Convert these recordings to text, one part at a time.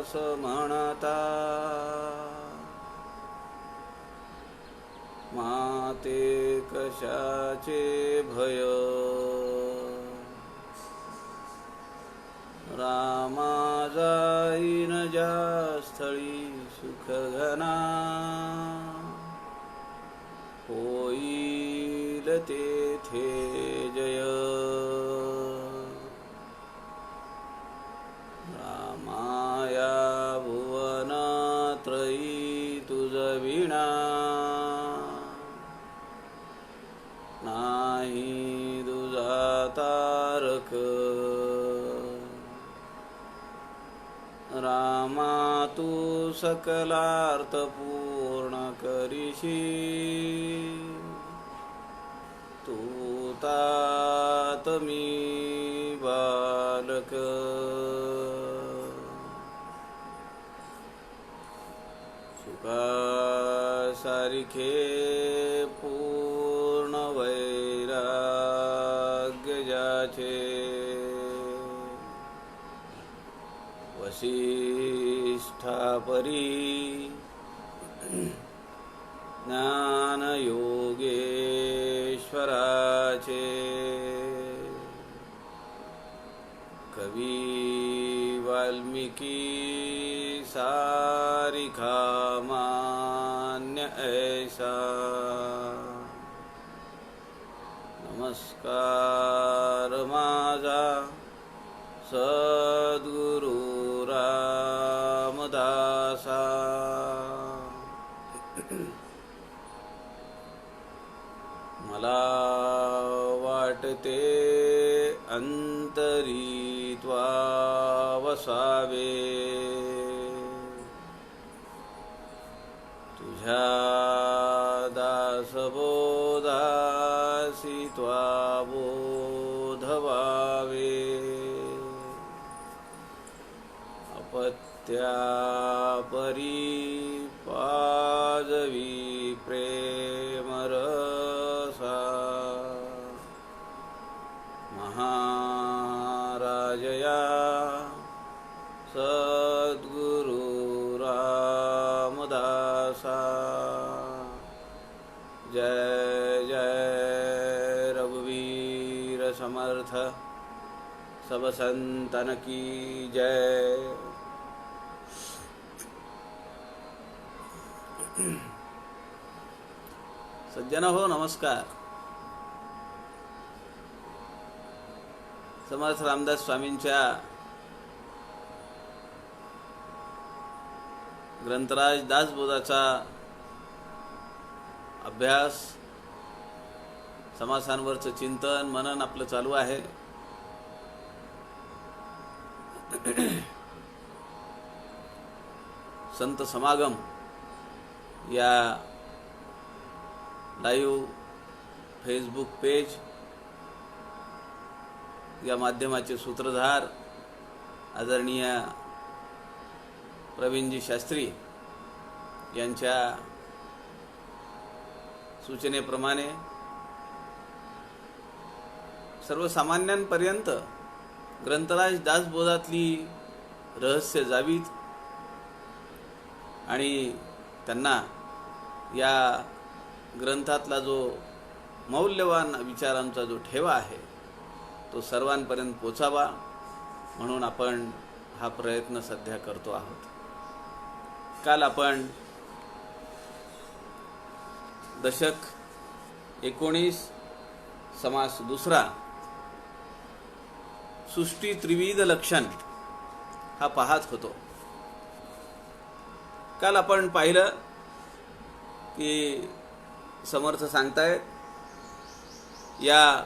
दास म्हणता, माते कशाचे भय, रामा जाईन ज्या स्थळी सुख घना, होईल तेथे जय. रामाया भुवन त्रयी तुझ विणा, नाही दुजा तारक. रामा तू सकलार्थ पूर्ण करीशी, तू तात मी बालक. सुखा सारिखे पूर्ण वैराग्य ज्याचे, वसिष्ठा परी ज्ञान योगेश्वराचे. कवी वाल्मिकी सारिखा मान्य ऐसा, नमस्कार माझा सद्गुरु रामदासा. मला वाटते अंतरी त्वा वसावे, तुझ्या दासबोधासी त्वा बोधवावे. अपत्या परी पाजवी प्रेमरसा, महाराजया सद्गुरु रामदासा. जय जय रघुवीर समर्थ, सब संतन की जय. सज्जन हो, नमस्कार. समर्थ रामदास स्वामींच्या ग्रंथराज दासबोधाचा अभ्यास, समासांवरचं चिंतन मनन आपलं चालू आहे. संत समागम या लाईव्ह फेसबुक पेज या माध्यमाचे सूत्रधार आदरणीय प्रवीणजी शास्त्री यांच्या सूचनेप्रमाणे सर्वसामान्यांपर्यंत ग्रंथराज दासबोधातली रहस्य जावीत आणि त्यांना या ग्रंथातला जो मौल्यवान विचारांचा जो ठेवा आहे तो सर्वांपर्यंत पोचावा म्हणून आपण हा प्रयत्न सध्या करतो आहोत. काल आपण दशक 19 समास दुसरा सृष्टी त्रिविध लक्षण हा पाहत होतो. काल आपण पाहिलं की समर्थ सांगतायत या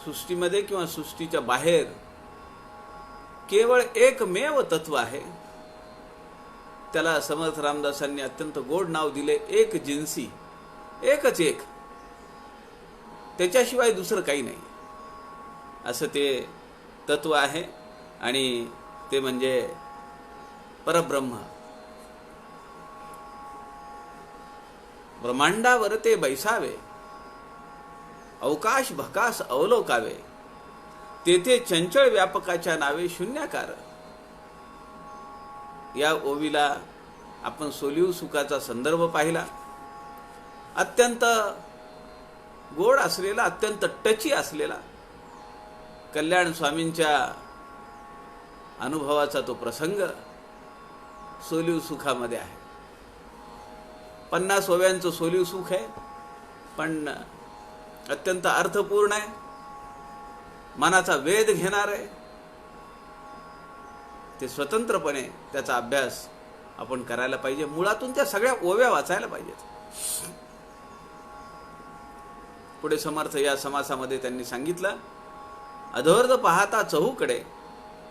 सृष्टीमध्ये किंवा सृष्टीच्या बाहेर केवळ एकमेव तत्व आहे. त्याला समर्थ रामदासांनी अत्यंत गोड नाव दिले, एक जिन्सी, एकच एक, त्याच्याशिवाय दुसरं काही नाही असं ते तत्व आहे. आणि ते म्हणजे परब्रह्म. ब्रह्मांडावर ते बैसावे, अवकाश भकास अवलोकावे, तेथे चंचळ व्यापकाच्या नावे शून्याकार. या ओवीला आपण सोलिव सुखाचा संदर्भ पाहिला. अत्यंत गोड असलेला, अत्यंत टची असलेला कल्याण स्वामींच्या अनुभवाचा तो प्रसंग सोलिव सुखामध्ये आहे. 50 ओव्यांचं सोलिव सुख आहे, पण अत्यंत अर्थपूर्ण आहे, मनाचा वेध घेणार आहे. ते स्वतंत्रपणे त्याचा अभ्यास आपण करायला पाहिजे. मुळातून त्या सगळ्या ओव्या वाचायला पाहिजेत. पुढे समर्थ या समासामध्ये त्यांनी सांगितलं, अधोर्ध पाहता चहूकडे,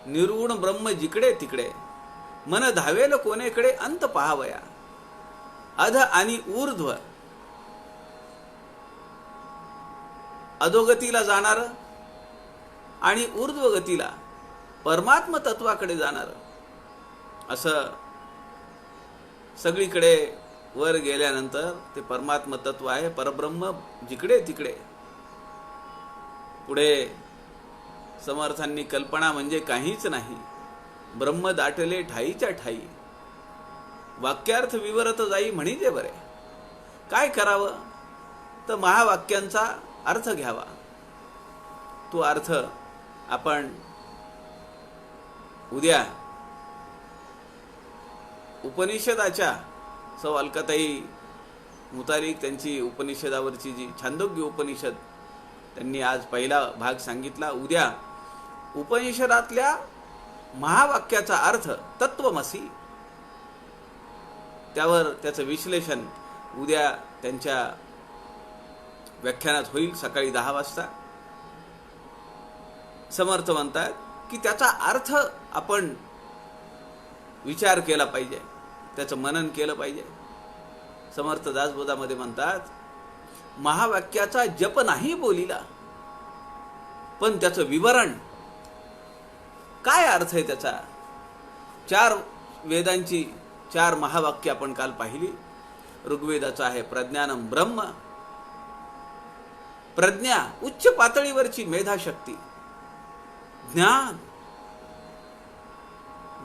निर्गुण ब्रह्म जिकडे तिकडे, मन धावेल कोणेकडे अंत पहावया. अध आणि ऊर्ध्व, अधोगतीला जाणार आणि ऊर्ध्वगतीला परमात्म तत्वाकडे जाणार, असं सगळीकडे वर गेल्यानंतर ते परमात्म तत्व आहे, परब्रह्म जिकडे तिकडे. पुढे समर्थांनी कल्पना म्हणजे काहीच नाही, ब्रह्म दाटले ठाईच्या ठाई, वाक्यार्थ विवरत जाई म्हणीजे बरे. काय करावं तर महावाक्यांचा अर्थ घ्यावा. तो अर्थ आपण उद्या उपनिषदाच्या सौ अलकाताई मुतालिक त्यांची उपनिषदावरची जी छांदोग्य उपनिषद त्यांनी आज पहिला भाग सांगितला. उद्या उपनिषदातल्या महावाक्याचा अर्थ तत्वमसी, त्यावर त्याचं विश्लेषण उद्या त्यांच्या व्याख्यानात होईल सकाळी 10 वाजता. समर्थ म्हणतात की त्याचा अर्थ आपण विचार केला पाहिजे, त्याचं मनन केलं पाहिजे. समर्थ दासबोधामध्ये म्हणतात, महावाक्याचा जप नाही बोलिला, पण त्याचं विवरण काय अर्थ आहे त्याचा. 4 वेदांची 4 महावाक्य आपण काल पाहिली. ऋग्वेदाचं आहे प्रज्ञानम ब्रह्म, प्रज्ञा उच्च पातळीवरची मेधाशक्ती. ज्ञान,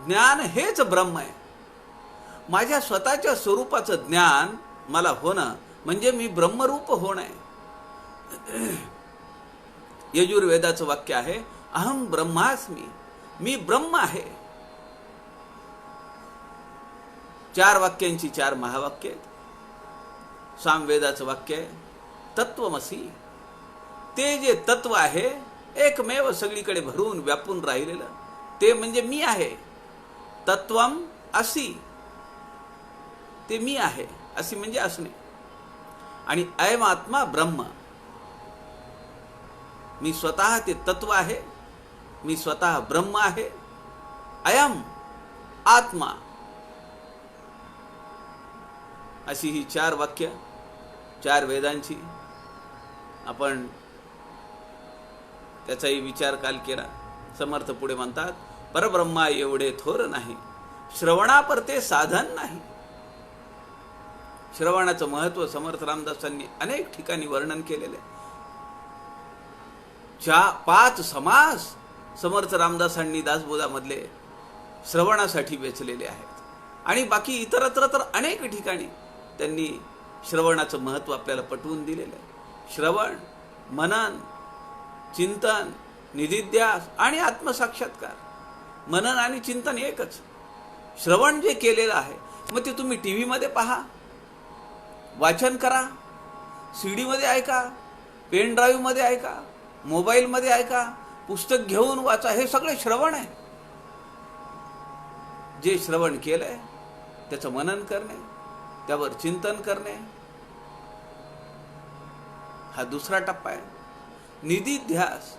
ज्ञान हेच ब्रह्म आहे. माझ्या स्वतःच्या स्वरूपाचं ज्ञान मला होणं म्हणजे मी ब्रह्मरूप होणं आहे. यजुर्वेदाचं वाक्य आहे, अहम ब्रह्मास्मी, मी ब्रह्म आहे. 4 वाक्यांची 4 महावाक्य आहेत. सामवेदाचं वाक्य आहे तत्वमसी, ते जे तत्व आहे एकमेव सगळीकडे भरून व्यापून राहिलेलं ते म्हणजे मी आहे. तत्वम असी, ते मी आहे. असी म्हणजे असणे. आणि अयम आत्मा ब्रह्म, मी स्वतः ते तत्व आहे, मी स्वतः ब्रह्म आहे. अयम आत्मा, अशी ही 4 वाक्य 4 वेदांची आपण त्याचाही विचार काल केला. समर्थ पुढे म्हणतात, परब्रह्मा एवढे थोर नाही, श्रवणापरते साधन नाही. श्रवणाचं महत्व समर्थ रामदासांनी अनेक ठिकाणी वर्णन केलेले. 5 समास समर्थ रामदासांनी दासबोधामधले श्रवणासाठी वेचलेले आहेत. आणि बाकी इतरत्र तर अनेक ठिकाणी त्यांनी श्रवणाचं महत्व आपल्याला पटवून दिलेलं आहे. श्रवण, मनन, चिंतन, निधिध्यास आणि आत्मसाक्षात्कार. मनन आणि चिंतन एकच. श्रवण जे केलेलं आहे मग ते तुम्ही टीव्ही मध्ये पहा, वाचन करा, सीडी मध्ये ऐका, पेन ड्राईव्ह मध्ये ऐका, मोबाईल मध्ये ऐका, पुस्तक घेऊन वाचा, हे सगळे श्रवण आहे. जे श्रवण केलंय त्याचं मनन करणे, त्यावर चिंतन करणे, हा दुसरा टप्पा आहे. निधिध्यास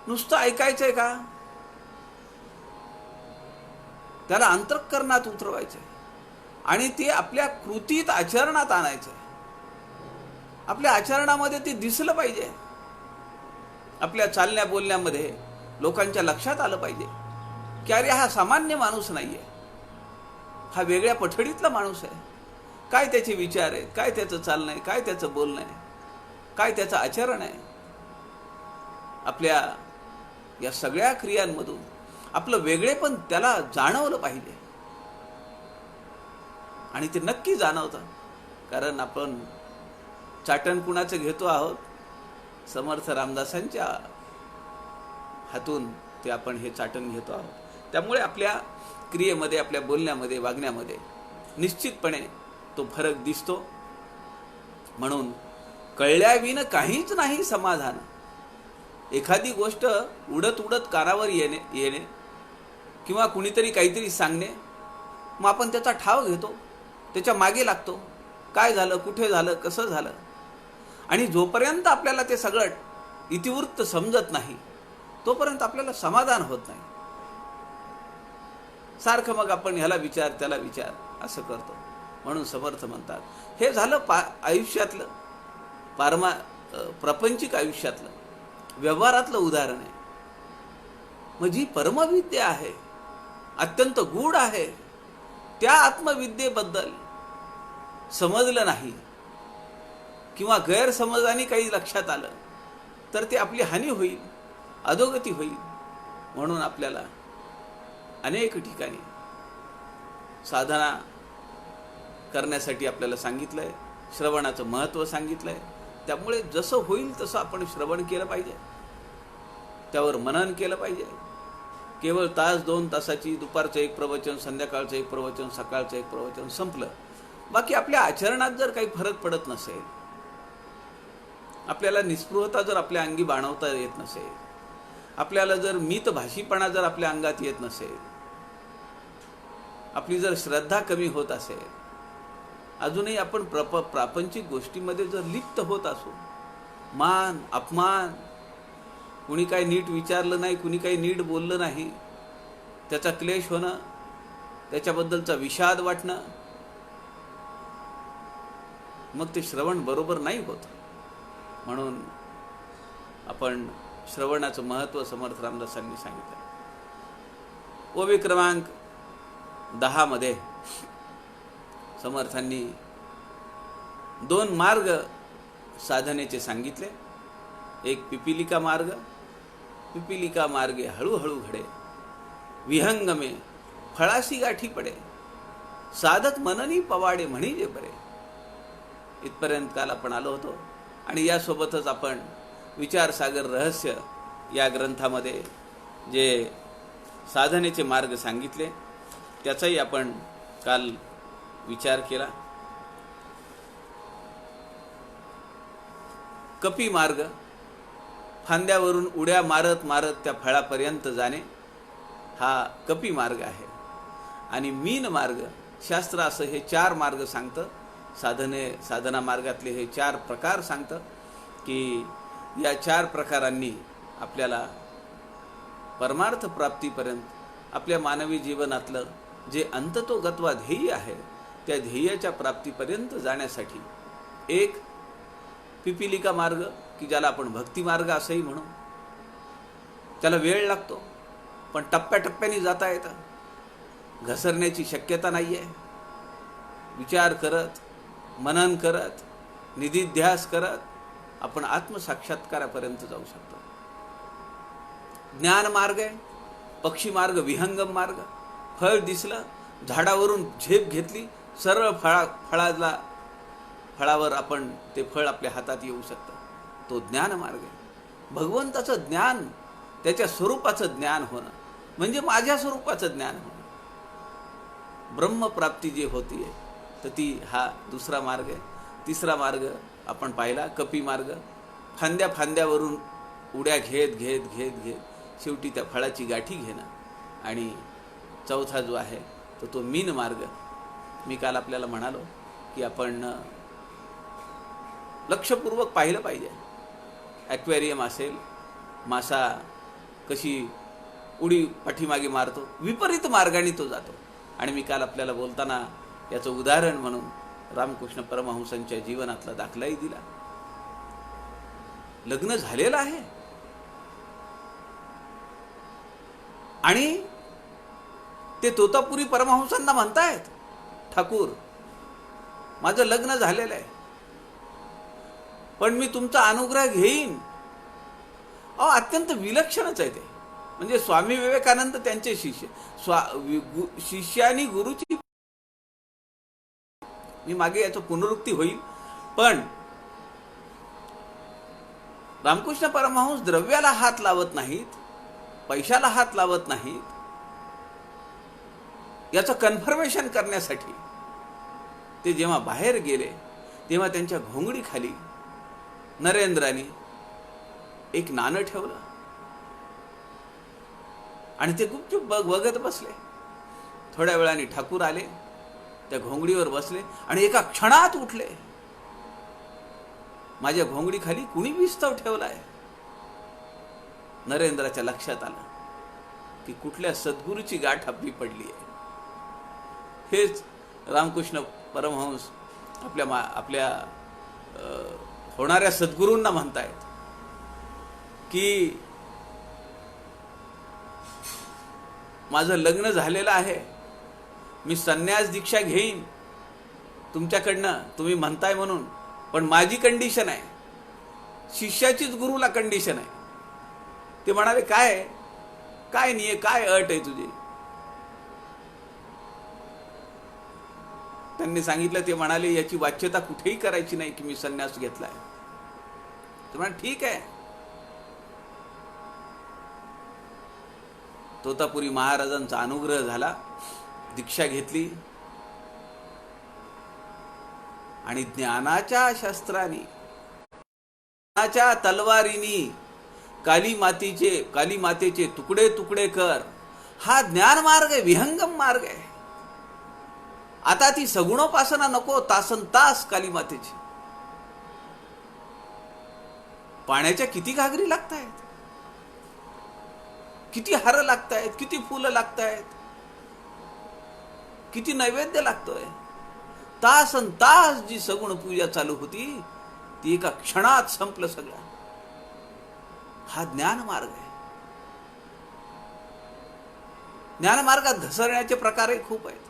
नुसतं ऐकायचंय का, त्याला अंतःकरणात उतरवायचंय आणि ते आपल्या कृतीत आचरणात आणायचंय. आपल्या आचरणामध्ये ते दिसलं पाहिजे. आपल्या चालण्या बोलण्यामध्ये लोकांच्या लक्षात आलं पाहिजे की अरे हा सामान्य माणूस नाहीये, हा वेगळ्या पठडीतला माणूस आहे. काय त्याचे विचार आहेत, काय त्याचं चालणं आहे, काय त्याचं बोलणं आहे, काय त्याचं आचरण आहे. आपल्या या सगळ्या क्रियांमधून आपलं वेगळेपण त्याला जाणवलं पाहिजे. आणि ते नक्की जाणवतं, कारण आपण चाटण कुणाचं घेतो आहोत, समर्थ रामदासांच्या हातून ते आपण हे चाटण घेतो आहोत. त्यामुळे आपल्या क्रियेमध्ये, आपल्या बोलण्यामध्ये, वागण्यामध्ये निश्चितपणे तो फरक दिसतो. म्हणून कळल्याविना काहीच नाही समाधान. एखादी गोष्ट उडत उडत कानावर येणे किंवा कुणीतरी काहीतरी सांगणे, मग आपण त्याचा ठाव घेतो, त्याच्या मागे लागतो, काय झालं, कुठे झालं, कसं झालं. आणि जोपर्यंत आपल्याला ते सगळं इतिवृत्त समजत नाही तोपर्यंत आपल्याला समाधान होत नाही. सारखं मग आपण ह्याला विचार त्याला विचार असं करतो. म्हणून समर्थ म्हणतात, हे झालं आयुष्यातलं, प्रापंचिक आयुष्यातलं, व्यवहारातलं उदाहरण आहे. मग जी परमविद्या आहे, अत्यंत गूढ आहे, त्या आत्मविद्येबद्दल समजलं नाही किंवा गैरसमजाने काही लक्षात आलं तर ते आपली हानी होईल, अधोगती होईल. म्हणून आपल्याला अनेक ठिकाणी साधना करण्यासाठी आपल्याला सांगितलंय, श्रवणाचं महत्त्व सांगितलंय. त्यामुळे जसं होईल तसं आपण श्रवण केलं पाहिजे, त्यावर मनन केलं पाहिजे. केवळ तास 2 तासाची, दुपारचं एक प्रवचन, संध्याकाळचं एक प्रवचन, सकाळचं एक प्रवचन, संपलं. बाकी आपल्या आचरणात जर काही फरक पडत नसेल, आपल्याला निस्पृहता जर आपल्या अंगी बाणवता येत नसेल, आपल्याला जर मितभाषीपणा जर आपल्या अंगात येत नसेल, आपली जर श्रद्धा कमी होत असेल, अजूनही आपण प्रापंचिक गोष्टीमध्ये जर लिप्त होत असू, मान अपमान, कुणी काही नीट विचारलं नाही, कुणी काही नीट बोललं नाही, त्याचा क्लेश होणं, त्याच्याबद्दलचा विषाद वाटणं, मग ते श्रवण बरोबर नाही होत. म्हणून आपण श्रवणाचं महत्त्व समर्थ रामदासांनी सांगितलं. ओवी क्रमांक 10 मध्ये समर्थांनी 2 मार्ग साधनेचे सांगितले. एक पिपीलिका मार्ग, पिपीलिका मार्गे हळूहळू घडे, विहंगमे फळाशी गाठी पडे, साधक मननी पवाडे म्हणी जे बरे. इथपर्यंत काल आपण आलो होतो. आणि यासोबतच आपण विचारसागर रहस्य या ग्रंथामध्ये जे साधनेचे मार्ग सांगितले त्याचाही आपण काल विचार केला. कपी मार्ग, फांद्यावरून उड्या मारत मारत त्या फळापर्यंत जाणे, हा कपी मार्ग आहे. आणि मीन मार्ग, शास्त्र असं हे 4 मार्ग सांगतं. साधना मार्गातले हे 4 प्रकार सांगतं की या 4 प्रकारांनी आपल्याला परमार्थ प्राप्तीपर्यंत, आपल्या मानवी जीवनातलं जे अंततोगत्वा ध्येय आहे त्या ध्येयाच्या प्राप्तीपर्यंत जाण्यासाठी एक पिपीलिका मार्ग, की ज्याला आपण भक्ती मार्ग असंही म्हणू, त्याला वेळ लागतो पण टप्प्याटप्प्याने जाता येतं, घसरण्याची शक्यता नाही आहे. विचार करत, मनन करत, निधिध्यास करत आपण आत्मसाक्षात्कारापर्यंत जाऊ शकतो. ज्ञान मार्ग आहे, पक्षी मार्ग, विहंगम मार्ग. फळ दिसलं, झाडावरून झेप घेतली, सरळ फळावर आपण ते फळ आपल्या हातात येऊ शकतं, तो ज्ञान मार्ग आहे. भगवंताचं ज्ञान, त्याच्या स्वरूपाचं ज्ञान होणं म्हणजे माझ्या स्वरूपाचं ज्ञान होणं. ब्रह्मप्राप्ती जी होतीये तर ती हा दुसरा मार्ग आहे. तिसरा मार्ग आपण पाहिला कपी मार्ग, फांद्यावरून उड्या घेत घेत घेत घेत शेवटी त्या फळाची गाठी घेणं. आणि चौथा जो आहे तो मीन मार्ग. मी काल आपल्याला म्हणालो की आपण लक्षपूर्वक पाहिलं पाहिजे. ॲक्वेरियम असेल, मासा कशी उडी पाठीमागे मारतो, विपरीत मार्गाने तो जातो. आणि मी काल आपल्याला बोलताना याचं उदाहरण म्हणून रामकृष्ण परमहंसांच्या जीवनातला दाखलाही दिला. लग्न झालेलं आहे आणि ते तोतापुरी परमहंसांना म्हणतायत, ठाकूर माझं लग्न झालेलं आहे पण मी तुमचा अनुग्रह घेईन. अत्यंत विलक्षणच आहे ते. म्हणजे स्वामी विवेकानंद त्यांचे शिष्य, शिष्यानी गुरुची मी मागे याचं पुनरुक्ती होईल. पण रामकृष्ण परमहंस द्रव्याला हात लावत नाहीत, पैशाला हात लावत नाहीत. याचं कन्फर्मेशन करण्यासाठी ते जेव्हा बाहेर गेले तेव्हा त्यांच्या घोंगडीखाली नरेंद्राने एक नाणं ठेवलं आणि ते गुपचूप बघत बसले. थोड्या वेळाने ठाकूर आले, त्या घोंगडीवर बसले आणि एका क्षणात उठले. माझ्या घोंगडीखाली कुणी विस्तव ठेवलाय. नरेंद्राच्या लक्षात आलं की कुठल्या सद्गुरूची गाठ आपली पडली आहे. हेच रामकृष्ण परमहंस आपल्या होणाऱ्या सद्गुरूंना म्हणतायत की माझं लग्न झालेलं आहे, मी संन्यास दीक्षा घेईन तुमच्याकडनं, तुम्ही म्हणताय म्हणून, पण माझी कंडिशन आहे, शिष्याचीच गुरुला कंडिशन आहे. ते म्हणाले काय काय नाही, काय अट आहे तुझी. त्यांनी सांगितलं. ते म्हणाले याची वाच्यता कुठेही करायची नाही की मी संन्यास घेतलाय. ते म्हणाले ठीक आहे. तोतापुरी महाराजांचा अनुग्रह झाला, दीक्षा घेतली आणि ज्ञानाच्या शस्त्राने, ज्ञानाच्या तलवारीनी काली मातेचे तुकडे तुकडे कर. हा ज्ञान मार्ग आहे, विहंगम मार्ग आहे. आता ती सगुणोपासना नको, तासन तास काली मातेची. पाण्याच्या किती घागरी लागतायत, किती हार लागतायत, किती फुलं लागतायत, किती नैवेद्य लागतोय. तासन तास जी सगुण पूजा चालू होती ती एका क्षणात संपलं सगळं. हा ज्ञान मार्ग आहे. ज्ञान मार्गात घसरण्याचे प्रकारही खूप आहेत.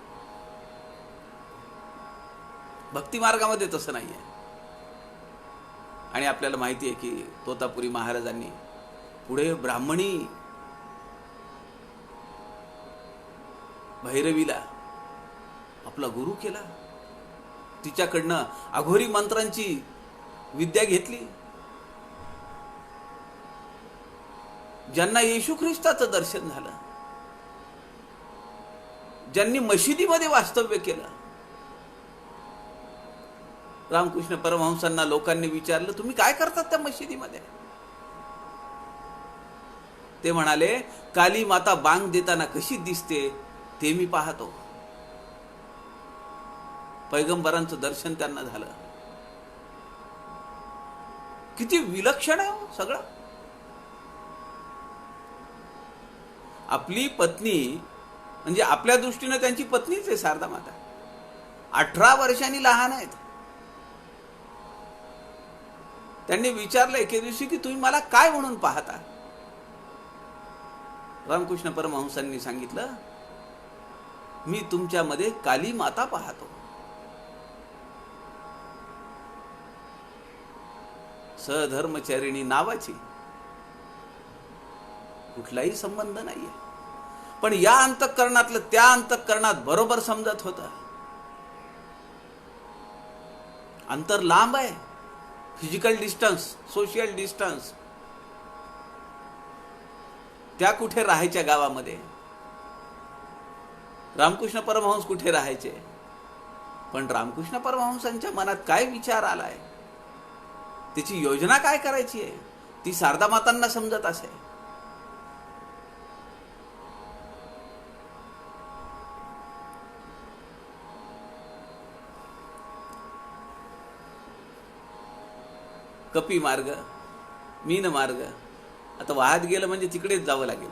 भक्ती मार्गामध्ये तसं नाही आहे. आणि आपल्याला माहिती आहे की तोतापुरी महाराजांनी पुढे ब्राह्मणी भैरवीला आपला गुरु केला. तिच्याकडनं अघोरी मंत्रांची विद्या घेतली. ज्यांना येशू ख्रिस्ताचं दर्शन झालं, ज्यांनी मशिदीमध्ये वास्तव्य केलं. रामकृष्ण परमहंसांना लोकांनी विचारलं तुम्ही काय करतात त्या मशिदीमध्ये. ते म्हणाले काली माता बांग देताना कशी दिसते ते मी पाहतो. पैगंबरांचं दर्शन त्यांना झालं. किती विलक्षण आहे सगळं. आपली पत्नी म्हणजे आपल्या दृष्टीने त्यांची पत्नीच आहे शारदा माता. 18 वर्षांनी लहान आहेत. त्यांनी विचारलं एके दिवशी की तुम्ही मला काय म्हणून पाहता. रामकृष्ण परमहंसांनी सांगितलं मी तुमच्यामध्ये काली माता पाहतो. सधर्मचारिणी नावाची कुठलाही संबंध नाहीये, पण या अंतःकरणातलं त्या अंतःकरणात बरोबर समजत होतं. अंतर लांब आहे. Physical distance, social distance. त्या कुठे राहायच्या गावामध्ये. रामकृष्ण परमहंस कुठे राहायचे. पण रामकृष्ण परमहंसांच्या मनात काय विचार आलाय, त्याची योजना काय करायची आहे, ती शारदा मातांना समजत असे. कपी मार्ग, मीन मार्ग. आता वाहत गेलं म्हणजे तिकडेच जावं लागेल.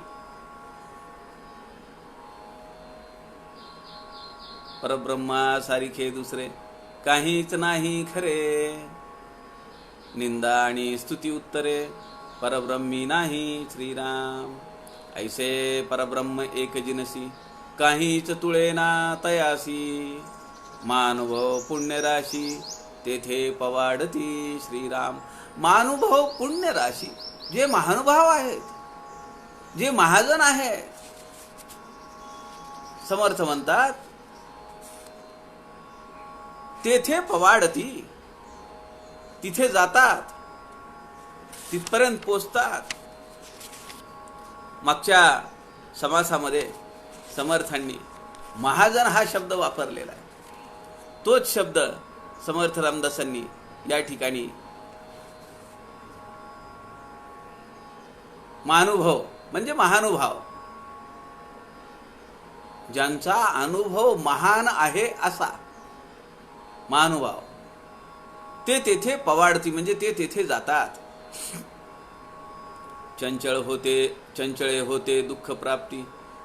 परब्रह्मा सारिखे दुसरे काहीच नाही खरे. निंदा आणि स्तुती उत्तरे परब्रह्मी नाही श्रीराम. ऐसे परब्रह्म एक जिनसी काहीच तुळेना तयासी. मानुभव पुण्यराशी तेथे पवाडती श्रीराम. महानुभव पुण्य राशी, जे महानुभाव आहेत, जे महाजन आहेत. समर्थ म्हणतात तेथे पवाडती, तिथे जातात, तिथपर्यंत पोचतात. मागच्या समासामध्ये समर्थांनी महाजन हा शब्द वापरलेला आहे. तोच शब्द समर्थ रामदासांनी या ठिकाणी महानुभव म्हणजे महानुभाव, ज्यांचा अनुभव महान आहे असा महानुभाव, ते तेथे पवाडती म्हणजे ते तेथे जातात. चंचळे होते दुःख प्राप्ती,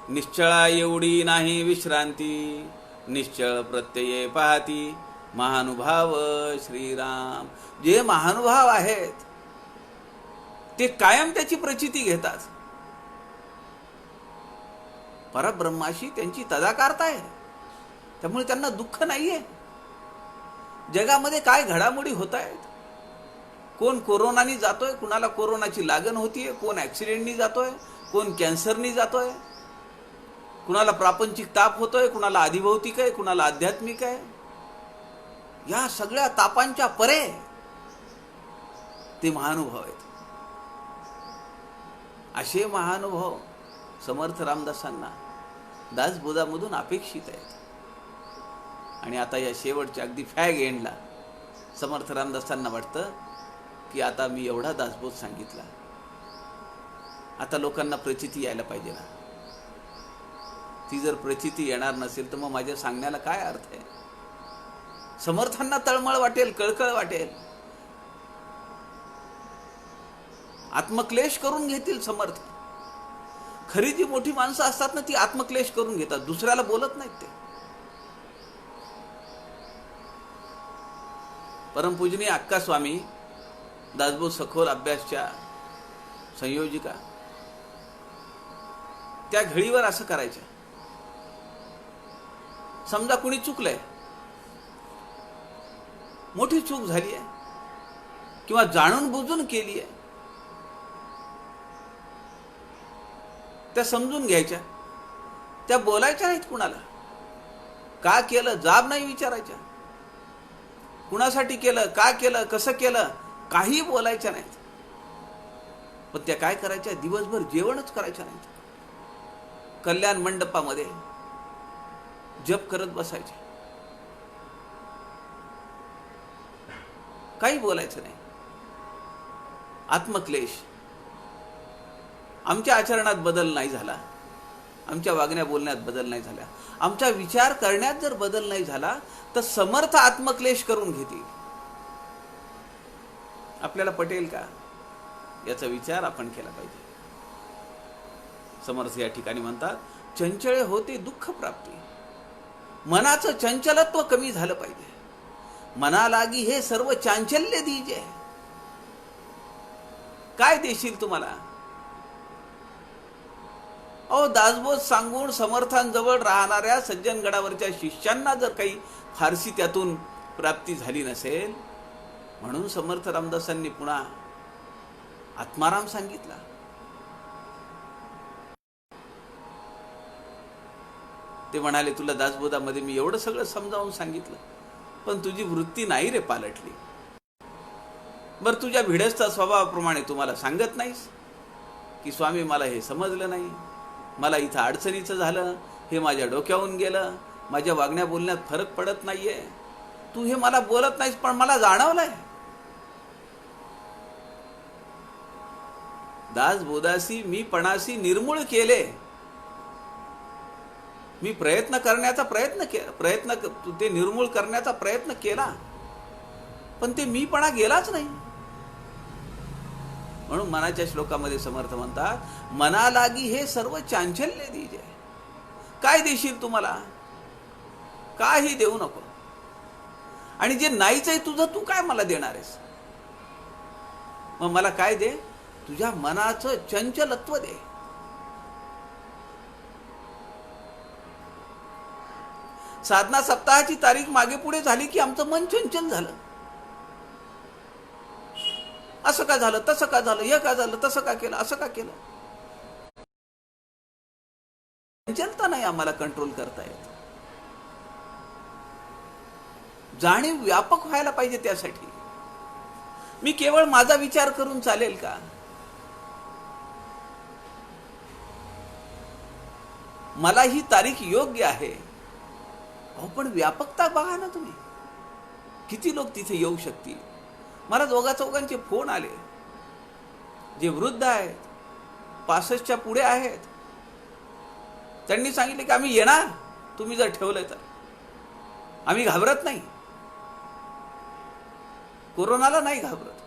निश्चळा एवढी नाही विश्रांती, निश्चळ प्रत्यये पाहती महानुभाव श्रीराम. जे महानुभाव आहेत ते कायम त्याची प्रचिती घेतात. परब्रह्माशी त्यांची तदाकारता आहे, त्यामुळे त्यांना दुःख नाहीये. जगामध्ये काय घडामोडी होत आहेत, कोण कोरोनानी जातोय, कुणाला कोरोनाची लागण होतीये, कोण ऍक्सिडेंटनी जातोय, कोण कॅन्सरनी जातोय, कुणाला प्रापंचिक ताप होतोय, कुणाला अधिभौतिक आहे, कुणाला आध्यात्मिक आहे. या सगळ्या तापांच्या परे ते महानुभव आहेत. असे महानुभव समर्थ रामदासांना दासबोधामधून अपेक्षित आहेत. आणि आता या शेवटच्या अगदी फॅग एंडला समर्थ रामदासांना वाटतं की आता मी एवढा दासबोध सांगितला, आता लोकांना प्रचिती यायला पाहिजे ना. ती जर प्रचिती येणार नसेल तर मग माझ्या सांगण्याला काय अर्थ आहे. समर्थांना तळमळ वाटेल, कळकळ वाटेल, आत्मक्लेश करून घेतील समर्थ. खरी जी मोठी माणसं असतात ना, ती आत्मक्लेश करून घेतात, दुसऱ्याला बोलत नाहीत. ते परमपूजनीय अक्का स्वामी दासबोध सखोल अभ्यासच्या संयोजिका त्या घडीवर असं करायच्या. समजा कुणी चुकलंय, मोठी चूक झाली आहे किंवा जाणून बुजून केली आहे, त्या समजून घ्यायच्या, त्या बोलायच्या नाहीत कुणाला. का केलं जाब नाही विचारायच्या, कुणासाठी केलं, का केलं, कसं केलं, काही बोलायच्या नाहीत. पण त्या काय करायच्या, दिवसभर जेवणच करायच्या नाहीत, कल्याण मंडपामध्ये जप करत बसायच्या, काही बोलायचं नाही. आत्मक्लेश. आमच्या आचरणात बदल नाही झाला, आमच्या वागण्या बोलण्यात बदल नाही झाला, आमचा विचार करण्यात जर बदल नाही झाला तर समर्थ आत्मक्लेश करून घेतील. आपल्याला पटेल का याचा विचार आपण केला पाहिजे. समर्थ या ठिकाणी म्हणतात, चंचळे होते दुःख प्राप्ती. मनाचं चंचलत्व कमी झालं पाहिजे. मनालागी हे सर्व चांचल्य दीजे. काय देशील तुम्हाला? अहो, दासबोध सांगून समर्थांजवळ राहणाऱ्या सज्जनगडावरच्या शिष्यांना जर काही फारसी त्यातून प्राप्ती झाली नसेल, म्हणून समर्थ रामदासांनी पुन्हा आत्माराम सांगितला. ते म्हणाले, तुला दासबोधामध्ये मी एवढं सगळं समजावून सांगितलं, पण तुझी वृत्ती नाही रे पालटली. बरं, तुझ्या भिडस्त स्वभावाप्रमाणे तुम्हाला सांगत नाहीस की स्वामी मला हे समजलं नाही, मला इथं अडचणीचं झालं, हे माझ्या डोक्यावरून गेलं, माझ्या वागण्या बोलण्यात फरक पडत नाहीये, तू हे मला बोलत नाहीस पण मला जाणवलंय. दासबोधासी मी पणासी निर्मूळ केले. मी प्रयत्न करण्याचा ते निर्मूळ करण्याचा प्रयत्न केला, पण ते मीपणा गेलाच नाही. म्हणून मनाच्या श्लोकामध्ये समर्थ म्हणतात, मनालागी हे सर्व चांचल्य दीजे. काय देशील तुम्हाला? काही देऊ नको. आणि जे नाहीच आहे तुझं, तू काय मला देणार आहेस? मग मला काय दे? तुझ्या मनाचं चंचलत्व दे. साधना सप्ताहाची तारीख मागे पुढे झाली की आमचं मन चंचल झालं. असं का झालं, तसं का झालं, हे का झालं, तसं का केलं, असं का केलं. चंचलता नाही आम्हाला कंट्रोल करता येत. जाणीव व्यापक व्हायला पाहिजे. त्यासाठी मी केवळ माझा विचार करून चालेल का? मला ही तारीख योग्य आहे. अहो पण व्यापकता बघा ना तुम्ही, किती लोक तिथे येऊ शकतील. मला दोघा चौघांचे फोन आले, जे वृद्ध आहेत, 65च्या पुढे आहेत. त्यांनी सांगितले की आम्ही येणार, तुम्ही जर ठेवलंय तर. आम्ही घाबरत नाही, कोरोनाला नाही घाबरत.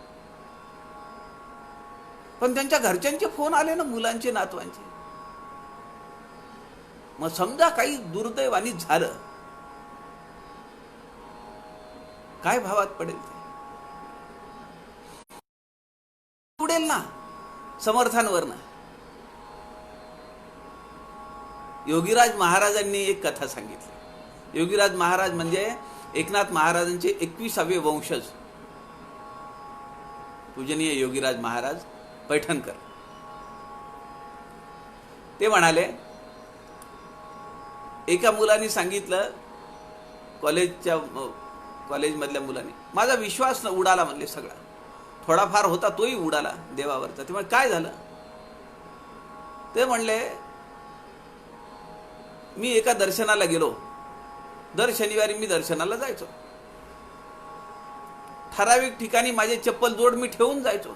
पण त्यांच्या घरच्यांचे फोन आले ना, मुलांचे, नातवांचे. मग समजा काही दुर्दैवानी झालं, काय भावात पडेल ते? उडेल ना समर्थांवरनं. योगीराज महाराजांनी एक कथा सांगितली. योगीराज महाराज म्हणजे एकनाथ महाराजांचे 21वे वंशज, पूजनीय योगीराज महाराज पैठणकर. ते म्हणाले, एका मुलाने सांगितलं, कॉलेजमधल्या मुलाने, माझा विश्वास उडाला म्हणले सगळा. थोडाफार होता तोही उडाला देवावरचा. तेव्हा काय झालं? ते म्हणले, मी एका दर्शनाला गेलो. दर शनिवारी मी दर्शनाला जायचो. ठराविक ठिकाणी माझे चप्पल जोड मी ठेवून जायचो.